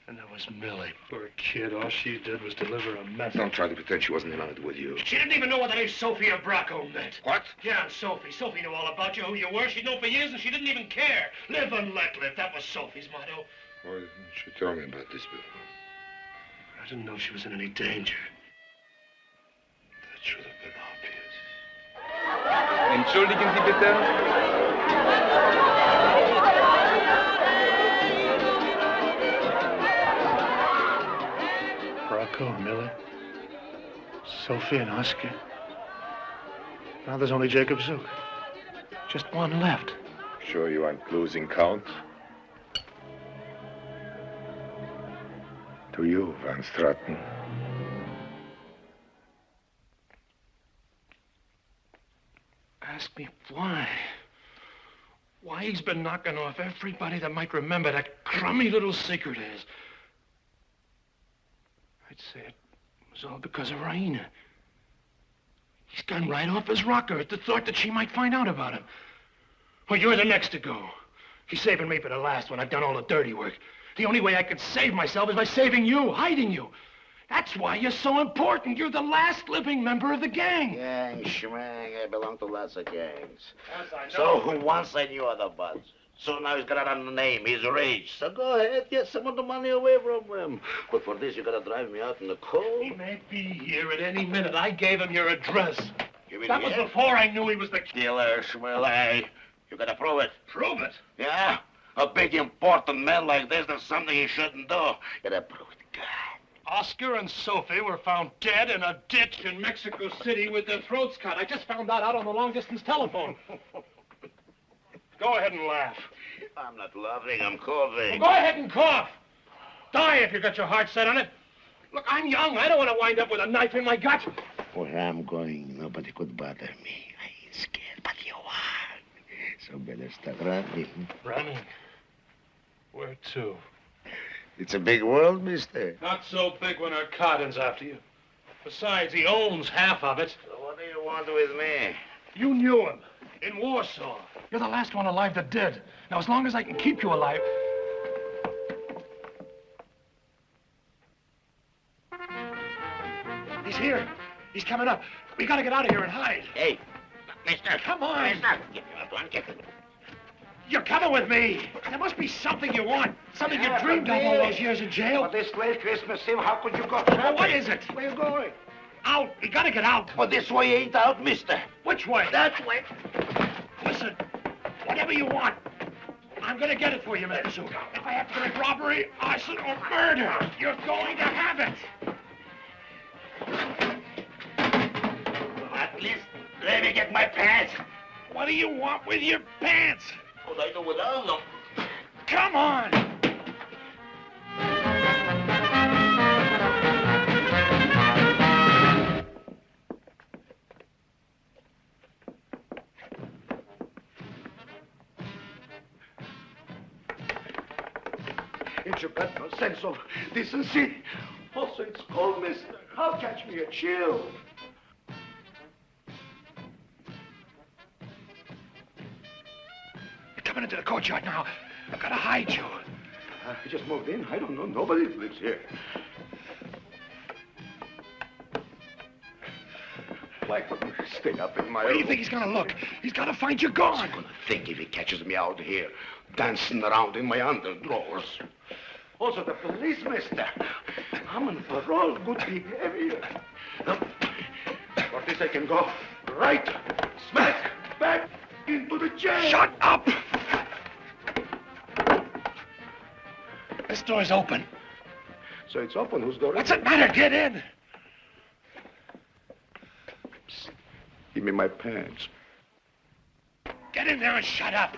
Speaker 2: And there was Millie. Poor kid. All she did was deliver a message.
Speaker 3: Don't try to pretend she wasn't in on it with you.
Speaker 2: She didn't even know what the name Sophie or Bracco meant.
Speaker 3: What?
Speaker 2: Yeah, and Sophie. Sophie knew all about you, who you were. She'd known for years, and she didn't even care. Live and let live. That was Sophie's motto.
Speaker 3: Why didn't she tell me about this before?
Speaker 2: I didn't know she was in any danger.
Speaker 1: That should have been obvious.
Speaker 7: Entschuldigen Sie bitte.
Speaker 2: Bracco, Millie, Sophie and Oscar. Now there's only Jacob Zook. Just one left.
Speaker 1: Sure you aren't losing count? To you, Van Straten.
Speaker 2: Ask me why. Why he's been knocking off everybody that might remember that crummy little secret is. I'd say it was all because of Raina. He's gone right off his rocker at the thought that she might find out about him. Well, you're the next to go. He's saving me for the last one. I've done all the dirty work. The only way I could save myself is by saving you, hiding you. That's why you're so important. You're the last living member of the gang.
Speaker 17: Gang, schmang, I belong to lots of gangs.
Speaker 2: Yes, I know.
Speaker 17: So who once I knew the buds. So now he's got it on the name. He's rich. So go ahead, get some of the money away from him. But for this, you gotta drive me out in the cold.
Speaker 2: He may be here at any minute. I gave him your address.
Speaker 17: Give me
Speaker 2: That was before I knew he was the
Speaker 17: killer, Schmilly. You gotta prove it.
Speaker 2: Prove it?
Speaker 17: Yeah? A big, important man like this, there's something he shouldn't do. You gotta prove it.
Speaker 2: Oscar and Sophie were found dead in a ditch in Mexico City with their throats cut. I just found that out on the long-distance telephone. Go ahead and laugh.
Speaker 17: I'm not laughing, I'm coughing.
Speaker 2: Well, go ahead and cough. Die if you got your heart set on it. Look, I'm young. I don't want to wind up with a knife in my gut.
Speaker 17: Where I'm going, nobody could bother me. I ain't scared, but you are. So better start running.
Speaker 2: Running? Where to?
Speaker 17: It's a big world, mister.
Speaker 2: Not so big when Arkadin's after you. Besides, he owns half of it.
Speaker 17: So what do you want with me?
Speaker 2: You knew him in Warsaw. You're the last one alive that did. Now, as long as I can keep you alive... He's here. He's coming up. We gotta get out of here and hide.
Speaker 17: Hey, mister.
Speaker 2: Come on.
Speaker 17: Mister, give me my blanket.
Speaker 2: You're coming with me. There must be something you want. Something you dreamed of all those years in jail.
Speaker 17: But this late Christmas Eve, how could you go?
Speaker 2: Well, what is it?
Speaker 17: Where you going?
Speaker 2: Out. You gotta get out.
Speaker 17: Well, this way ain't out, mister.
Speaker 2: Which way?
Speaker 17: That way.
Speaker 2: Listen, whatever you want, I'm gonna get it for you, Mr. Zook. If I have to commit robbery, arson, or murder, you're going to have it.
Speaker 17: At least let me get my pants.
Speaker 2: What do you want with your pants?
Speaker 17: What I do without them?
Speaker 2: Come on!
Speaker 17: Ain't you got no sense of decency? Also, it's cold, mister. How catch me a chill?
Speaker 2: You're coming into the courtyard now. I've gotta hide you.
Speaker 17: I just moved in. I don't know. Nobody lives here. Why couldn't you stay up in my
Speaker 2: Where do you think he's gonna look? He's gotta find you gone.
Speaker 17: What's he gonna think if he catches me out here, dancing around in my underdrawers? Also, the police, mister. I'm on parole, good behavior. For this I can go right smack back into the jail.
Speaker 2: Shut up! This door's open.
Speaker 17: So it's open. Whose door
Speaker 2: What's it matter? Get in.
Speaker 17: Give me my pants.
Speaker 2: Get in there and shut up.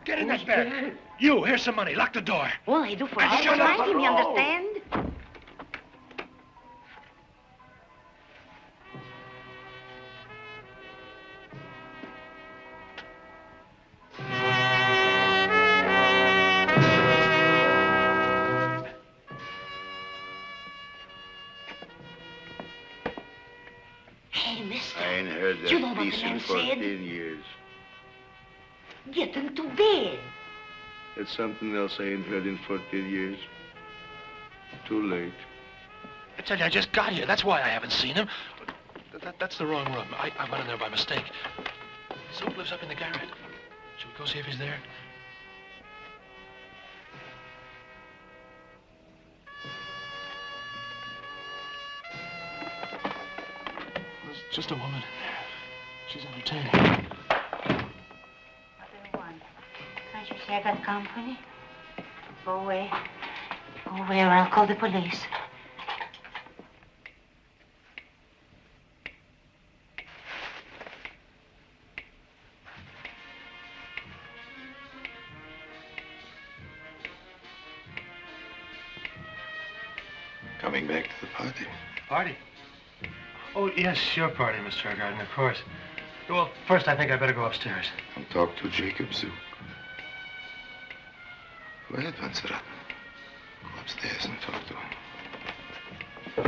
Speaker 2: Get in that bed. You, here's some money. Lock the door.
Speaker 6: All I do for
Speaker 2: And shut up.
Speaker 6: him, you understand? Hey, mister.
Speaker 17: I ain't heard
Speaker 6: You know
Speaker 17: that
Speaker 6: what
Speaker 17: piece
Speaker 6: the
Speaker 17: in
Speaker 6: man
Speaker 17: 14
Speaker 6: said?
Speaker 17: years.
Speaker 6: Get into bed.
Speaker 17: It's something else I ain't heard in 14 years. Too late.
Speaker 2: I tell you, I just got here. That's why I haven't seen him. That's the wrong room. I went in there by mistake. Zook lives up in the garret. Should we go see if he's there? There's just a woman in there. She's entertaining.
Speaker 6: What do you want? Can't you say I got company? Go away. Go away or I'll call the police.
Speaker 17: Coming back to the party.
Speaker 2: Party? Oh, yes, your party, Mr. Arkadin, of course. Well, first, I think I better go upstairs.
Speaker 17: And talk to Jacob Zook. Go ahead, Vansarat. Go upstairs and talk to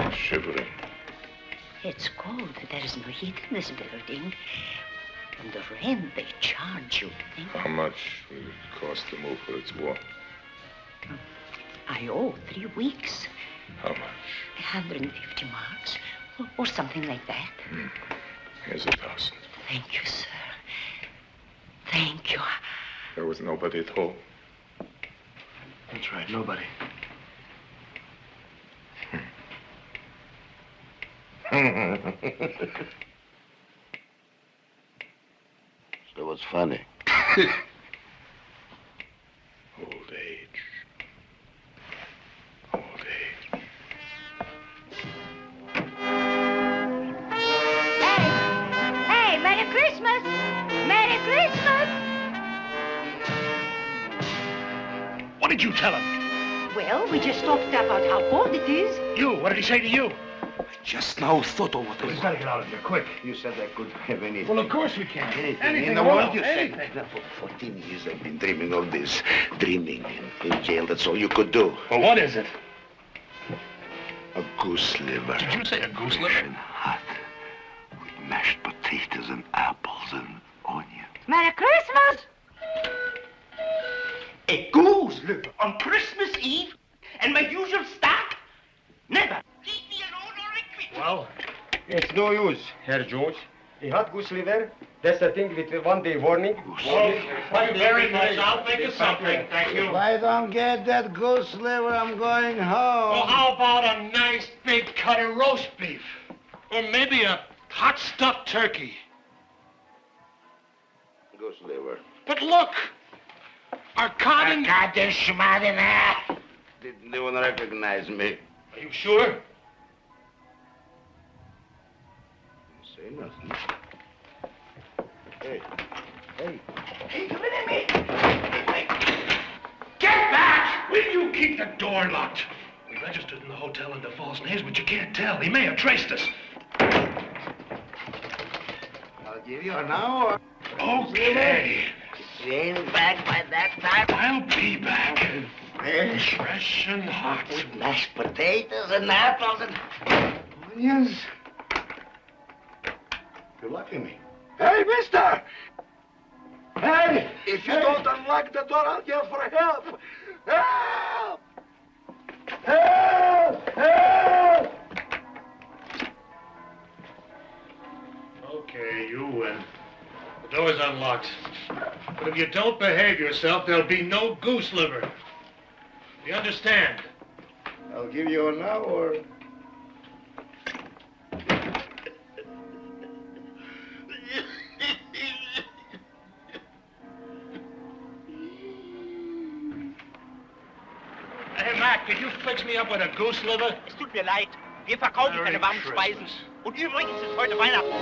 Speaker 17: him.
Speaker 1: Shivering.
Speaker 6: It's cold. There is no heat in this building. And the rent they charge you.
Speaker 1: How much will it cost to move where it's warm?
Speaker 6: I owe 3 weeks.
Speaker 1: How much?
Speaker 6: 150 marks. Or something like that.
Speaker 1: Here's 1,000.
Speaker 6: Thank you, sir. Thank you.
Speaker 1: There was nobody at home.
Speaker 2: That's right, nobody.
Speaker 17: So what's funny?
Speaker 1: Old age. Old age.
Speaker 6: Hey, Merry Christmas! Merry Christmas!
Speaker 2: What did you tell him?
Speaker 6: Well, we just talked about how cold it is.
Speaker 2: You, what did he say to you?
Speaker 17: Just now thought of what I
Speaker 2: He's got to get out of here, quick.
Speaker 17: You said I could have anything.
Speaker 2: Well, of course we can.
Speaker 17: Anything in the
Speaker 2: at all,
Speaker 17: world, you
Speaker 2: anything.
Speaker 17: said. Now, for 14 years I've been dreaming of this. Dreaming in jail, that's all you could do.
Speaker 2: Well, what is it?
Speaker 17: A goose liver.
Speaker 2: Did you say a goose liver?
Speaker 17: And hot. With mashed potatoes and apples and onions.
Speaker 6: Merry Christmas!
Speaker 15: A goose liver on Christmas Eve? And my usual stock? Never. Leave me alone or I quit.
Speaker 20: Well, it's no use, Herr George.
Speaker 14: A hot goose liver, that's the thing with 1 day warning.
Speaker 18: Thank you very much. I'll think of something. Thank you.
Speaker 16: If I don't get that goose liver, I'm going home.
Speaker 18: Well, how about a nice big cut of roast beef? Or maybe a hot stuffed turkey?
Speaker 17: Goose liver.
Speaker 18: But look! Arkadin...
Speaker 17: Arkadin Schmadina! Didn't even recognize me.
Speaker 18: Are you sure?
Speaker 17: Say nothing. Hey.
Speaker 18: Hey, come in at me! Get back! Will you keep the door locked? We registered in the hotel under false names, but you can't tell. He may have traced us.
Speaker 16: I'll give you an hour.
Speaker 18: Okay.
Speaker 16: If you ain't back by that time,
Speaker 18: I'll be back. Fresh and hot.
Speaker 16: With mashed potatoes and apples and onions.
Speaker 17: You're lucky me.
Speaker 16: Hey, mister! Hey, if you don't unlock the door, I'll yell for help. Help! Help! Help!
Speaker 18: Okay, you win. The door's unlocked. But if you don't behave yourself, there'll be no goose liver. You understand?
Speaker 16: I'll give you an hour.
Speaker 18: Hey, Mac, could you fix me up with a goose liver?
Speaker 15: Es tut mir leid. Wir verkaufen keine warmen Speisen. Und übrigens ist heute Weihnachten.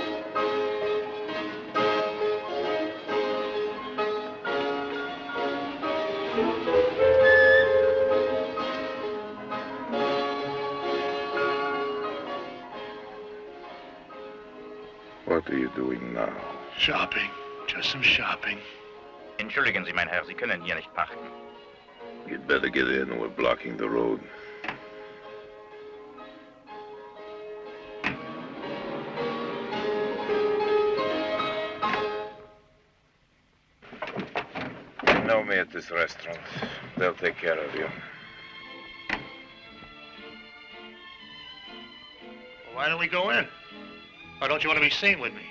Speaker 1: What are you doing now?
Speaker 18: Shopping. Just some shopping.
Speaker 4: Entschuldigen Sie, mein Herr, Sie können hier nicht parken.
Speaker 1: You'd better get in. We're blocking the road. You know me at this restaurant. They'll take care of you.
Speaker 18: Well, why don't we go in? Or don't you want to be seen with me?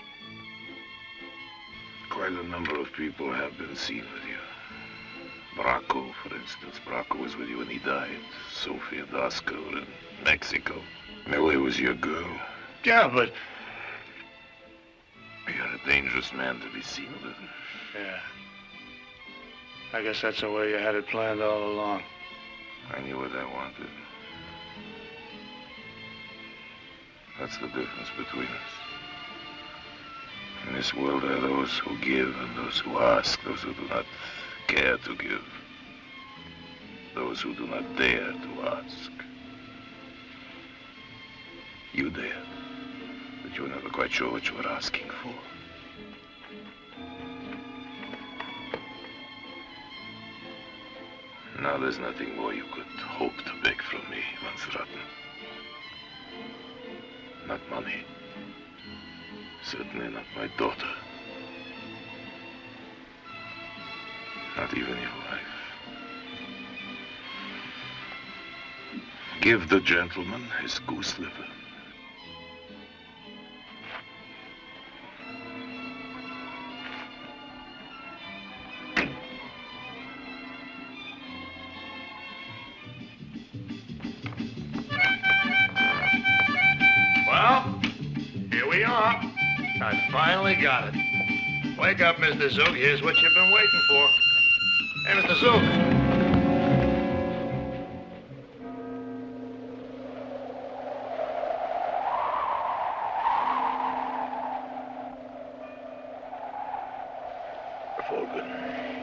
Speaker 1: Quite a number of people have been seen with you. Bracco, for instance. Bracco was with you when he died. Sofia Dasco in Mexico. Millie was your girl.
Speaker 18: Yeah, but...
Speaker 1: You're a dangerous man to be seen with.
Speaker 18: Yeah. I guess that's the way you had it planned all along.
Speaker 1: I knew what I wanted. That's the difference between us. In this world there are those who give and those who ask, those who do not care to give, those who do not dare to ask. You dared, but you were never quite sure what you were asking for. Now there's nothing more you could hope to beg from me, Van Straten. Not money. Certainly not my daughter. Not even your wife. Give the gentleman his goose liver.
Speaker 18: Well, here we are. I finally got it. Wake up, Mr. Zook. Here's what you've been waiting for. Hey, Mr. Zook.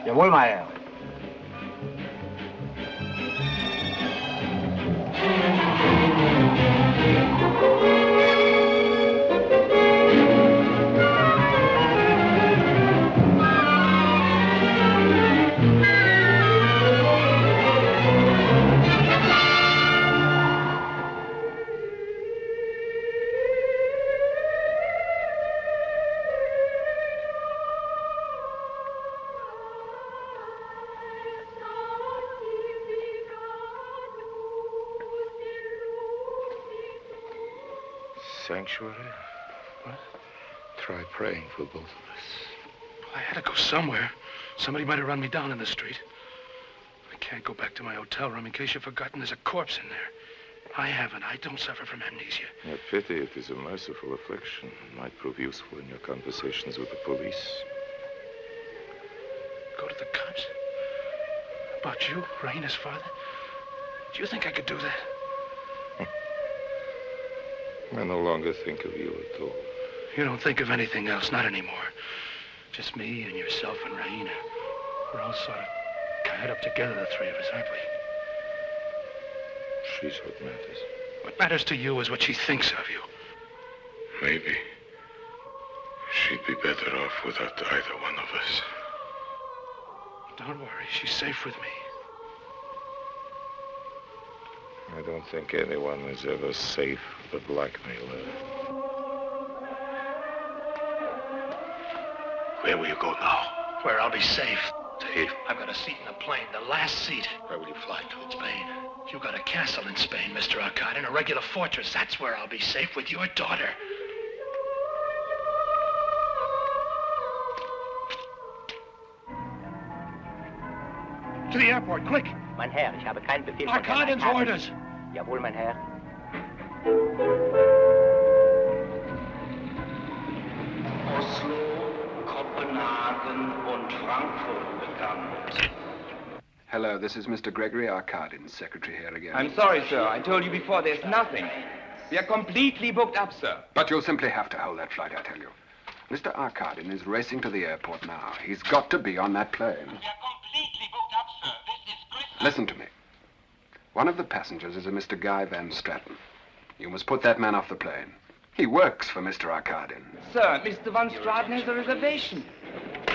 Speaker 10: Jawohl, mein Herr.
Speaker 1: Sanctuary? What? try praying for both of us.
Speaker 2: I had to go somewhere. Somebody might have run me down in the street. I can't go back to my hotel room. In case you've forgotten, there's a corpse in there. I haven't. I don't suffer from amnesia.
Speaker 1: A pity it is a merciful affliction. It might prove useful in your conversations with the police.
Speaker 2: Go to the cops? About you, Raina's father? Do you think I could do that?
Speaker 1: I no longer think of you at all.
Speaker 2: You don't think of anything else, not anymore. Just me and yourself and Raina. We're all sort of tied up together, the three of us, aren't we?
Speaker 1: She's what matters.
Speaker 2: What matters to you is what she thinks of you.
Speaker 1: Maybe she'd be better off without either one of us.
Speaker 2: Don't worry, she's safe with me.
Speaker 1: I don't think anyone is ever safe with a blackmailer.
Speaker 2: Where will you go now? Where I'll be safe. Safe? I've got a seat in the plane, the last seat.
Speaker 1: Where will you fly to?
Speaker 2: Spain. You got a castle in Spain, Mr. Arkadin, a regular fortress. That's where I'll be safe with your daughter. To the airport, quick!
Speaker 15: Mein Herr, ich habe keinen Befehl von
Speaker 2: Arkadin's orders!
Speaker 15: Jawohl, mein Herr.
Speaker 17: Oslo, Copenhagen und Frankfurt bekannt.
Speaker 12: Hello, this is Mr. Gregory Arkadin, secretary here again.
Speaker 7: I'm sorry, sir. I told you before, there's nothing. We are completely booked up, sir.
Speaker 12: But you'll simply have to hold that flight, I tell you. Mr. Arkadin is racing to the airport now. He's got to be on that plane.
Speaker 17: We are completely booked up, sir. This is Christmas.
Speaker 12: Listen to me. One of the passengers is a Mr. Guy Van Straten. You must put that man off the plane. He works for Mr. Arkadin.
Speaker 7: Sir, Mr. Van Straten has a reservation.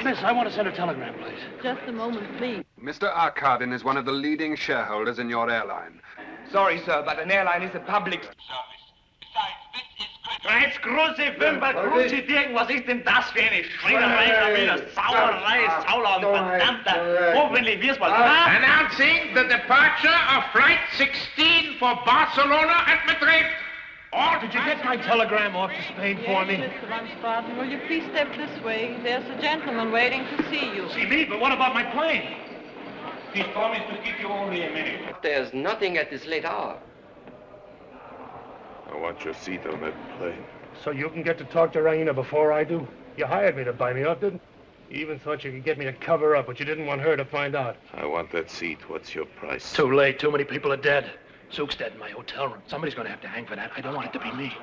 Speaker 2: Miss, I want to send a telegram, please.
Speaker 21: Just a moment, please.
Speaker 12: Mr. Arkadin is one of the leading shareholders in your airline.
Speaker 7: Sorry, sir, but an airline is a public service.
Speaker 18: Reiz große Fünfer, große Dirken, was ist denn das für eine Schweinerei, Camilla? Sauerei, Sauler und verdammter. Hoffentlich wir's mal. Announcing the departure of Flight 16 for Barcelona and Madrid.
Speaker 2: Did you get my telegram off to Spain for me?
Speaker 21: Mr. Van Straten, will you please step this way? There's a gentleman waiting to see you.
Speaker 2: See me? But what about my plane?
Speaker 18: He's promised to give you only a minute.
Speaker 11: There's nothing at this late hour.
Speaker 1: I want your seat on that plane.
Speaker 2: So you can get to talk to Raina before I do? You hired me to buy me off, didn't you? You even thought you could get me to cover up, but you didn't want her to find out.
Speaker 1: I want that seat. What's your price?
Speaker 2: Too late. Too many people are dead. Zook's dead in my hotel room. Somebody's going to have to hang for that. I don't want it to be me.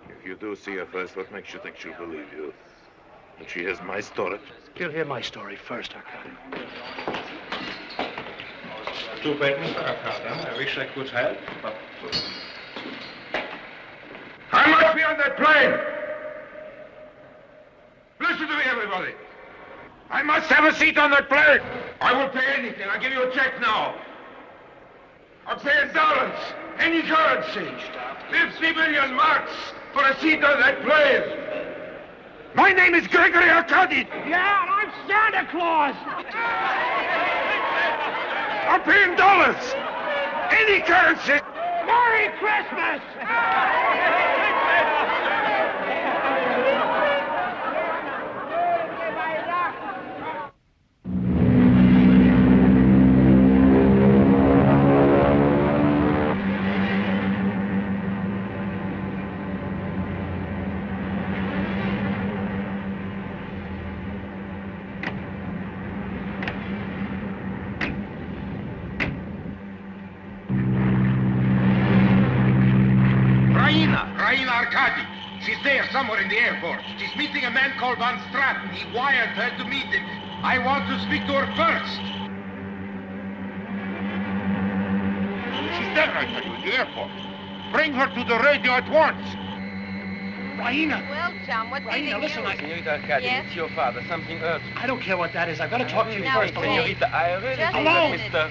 Speaker 1: If you do see her first, what makes you think she'll believe you? And she hears my story?
Speaker 2: You'll hear my story first, Arkadin.
Speaker 18: Too bad, Mr. Arkadin. I wish I could help, but...
Speaker 16: I must be on that plane! Listen to me, everybody! I must have a seat on that plane! I will pay anything. I'll give you a check now. I'll pay in dollars, any currency. 50 million marks for a seat on that plane. My name is Gregory Arkadin.
Speaker 18: Yeah, and I'm Santa Claus.
Speaker 16: I'll pay in dollars, any currency.
Speaker 18: Merry Christmas!
Speaker 16: Raina Arkadin. She's there somewhere in the airport. She's meeting a man called Van Straten. He wired her to meet him. I want to speak to her first. She's there, I tell you, in the airport. Bring her to the radio at once.
Speaker 2: Raina!
Speaker 9: Well, Chum, what's the news?
Speaker 2: Listen,
Speaker 7: Senorita Arkadin,
Speaker 9: Yes?
Speaker 7: it's your father. Something urgent.
Speaker 2: I don't care what that is. I've got to talk to you
Speaker 9: Now,
Speaker 2: first.
Speaker 9: okay.
Speaker 7: Senorita, I really
Speaker 9: Just
Speaker 7: think
Speaker 2: Alone.
Speaker 7: that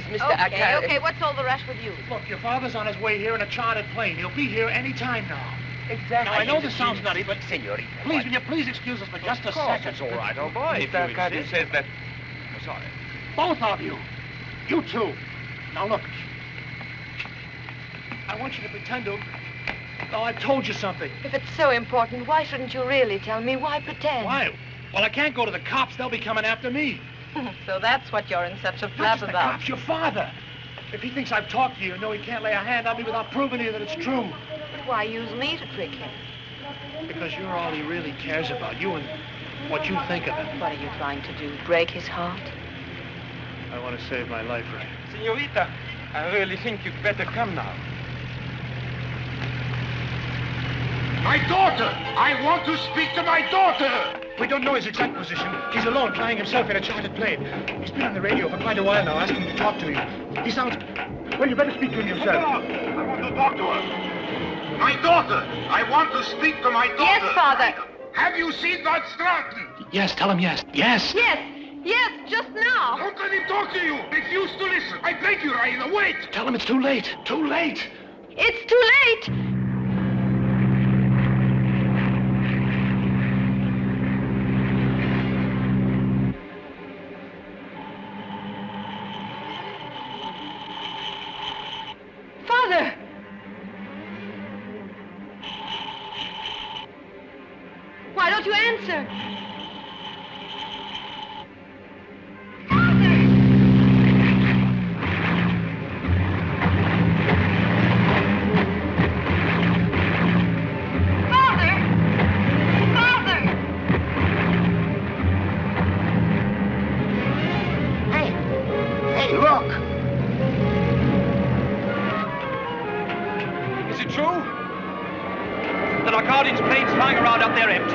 Speaker 7: Mr.
Speaker 9: Okay,
Speaker 7: Arkadin...
Speaker 9: okay, what's all the rush with you?
Speaker 2: Look, your father's on his way here in a chartered plane. He'll be here any time now.
Speaker 7: Exactly.
Speaker 2: Now, I know this sounds nutty, but...
Speaker 7: Senorita...
Speaker 2: Please, will you please excuse us for just a second?
Speaker 7: It's all right, old boy. Mr. Arkadin says that... I'm sorry.
Speaker 2: Both of you. You two. Now, look. I want you to pretend to Oh, I told you something.
Speaker 9: If it's so important, why shouldn't you really tell me? Why pretend?
Speaker 2: Why? Well, I can't go to the cops. They'll be coming after me.
Speaker 21: So that's what you're in such a
Speaker 2: Not
Speaker 21: flap
Speaker 2: just the
Speaker 21: about.
Speaker 2: cops, your father. If he thinks I've talked to you, he can't lay a hand on me without proving to you that it's true.
Speaker 9: But why use me to trick him?
Speaker 2: Because you're all he really cares about, you and what you think of him.
Speaker 9: What are you trying to do? Break his heart?
Speaker 2: I want to save my life for him.
Speaker 20: Senorita, I really think you'd better come now.
Speaker 16: My daughter! I want to speak to my daughter!
Speaker 2: We don't know his exact position. He's alone, flying himself in a chartered plane. He's been on the radio for quite a while now, asking to talk to you. He sounds... Well, you better speak to him yourself.
Speaker 16: I want to talk to her. My daughter! I want to speak to my daughter.
Speaker 9: Yes, Father.
Speaker 16: Have you seen Van Straten?
Speaker 2: Yes, tell him yes. Yes.
Speaker 9: Yes, just now.
Speaker 16: Don't let him talk to you. Refuse to listen. I beg you, Raina, wait.
Speaker 2: Tell him it's too late. Too late.
Speaker 9: It's too late. Father! Why don't you answer?
Speaker 2: Arkadin's plane's flying around up there empty?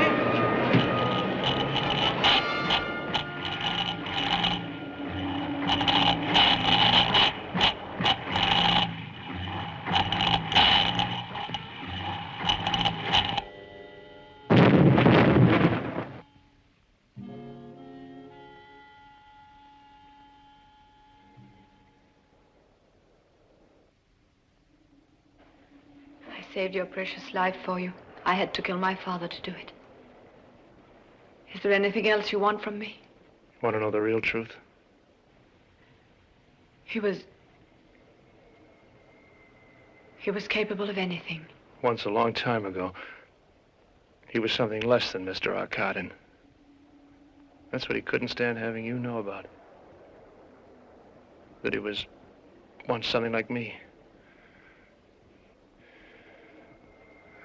Speaker 9: I saved your precious life for you. I had to kill my father to do it. Is there anything else you want from me?
Speaker 2: Want to know the real truth?
Speaker 9: He was capable of anything.
Speaker 2: Once, a long time ago, he was something less than Mr. Arkadin. That's what he couldn't stand having you know about. That he was once something like me.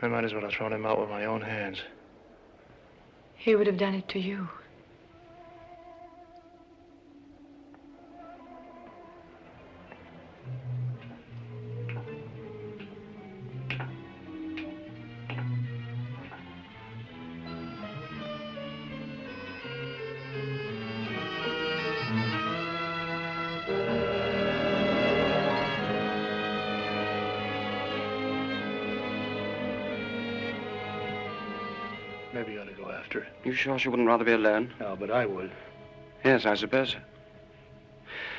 Speaker 2: I might as well have thrown him out with my own hands.
Speaker 9: He would have done it to you.
Speaker 2: Maybe you ought to go after her.
Speaker 3: You sure she wouldn't rather be alone?
Speaker 2: No, but I would.
Speaker 3: Yes, I suppose so.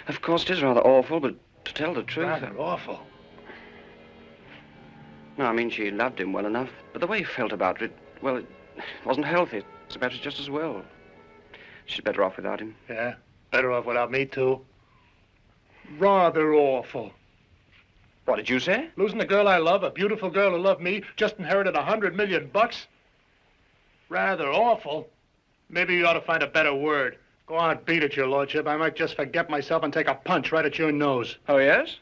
Speaker 3: Of course, it is rather awful, but to tell the truth...
Speaker 2: Rather awful?
Speaker 3: No, I mean, she loved him well enough, but the way he felt about it, well, it wasn't healthy. It's about it just as well. She's better off without him.
Speaker 2: Yeah, better off without me, too. Rather awful.
Speaker 3: What did you say?
Speaker 2: Losing the girl I love, a beautiful girl who loved me, just inherited $100 million. Rather awful. Maybe you ought to find a better word. Go on, beat it, your lordship. I might just forget myself and take a punch right at your nose.
Speaker 3: Oh, yes?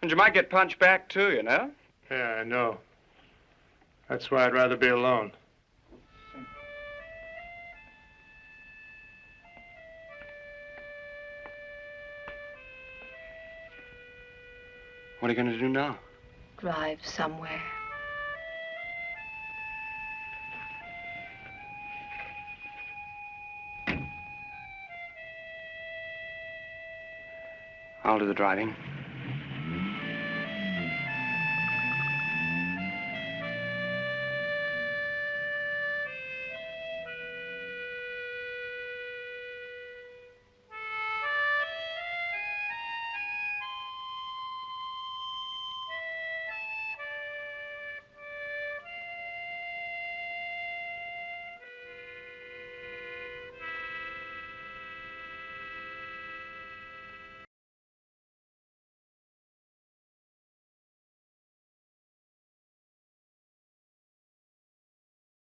Speaker 3: And you might get punched back, too, you know?
Speaker 2: Yeah, I know. That's why I'd rather be alone.
Speaker 3: What are you going to do now?
Speaker 9: Drive somewhere.
Speaker 3: I'll do the driving.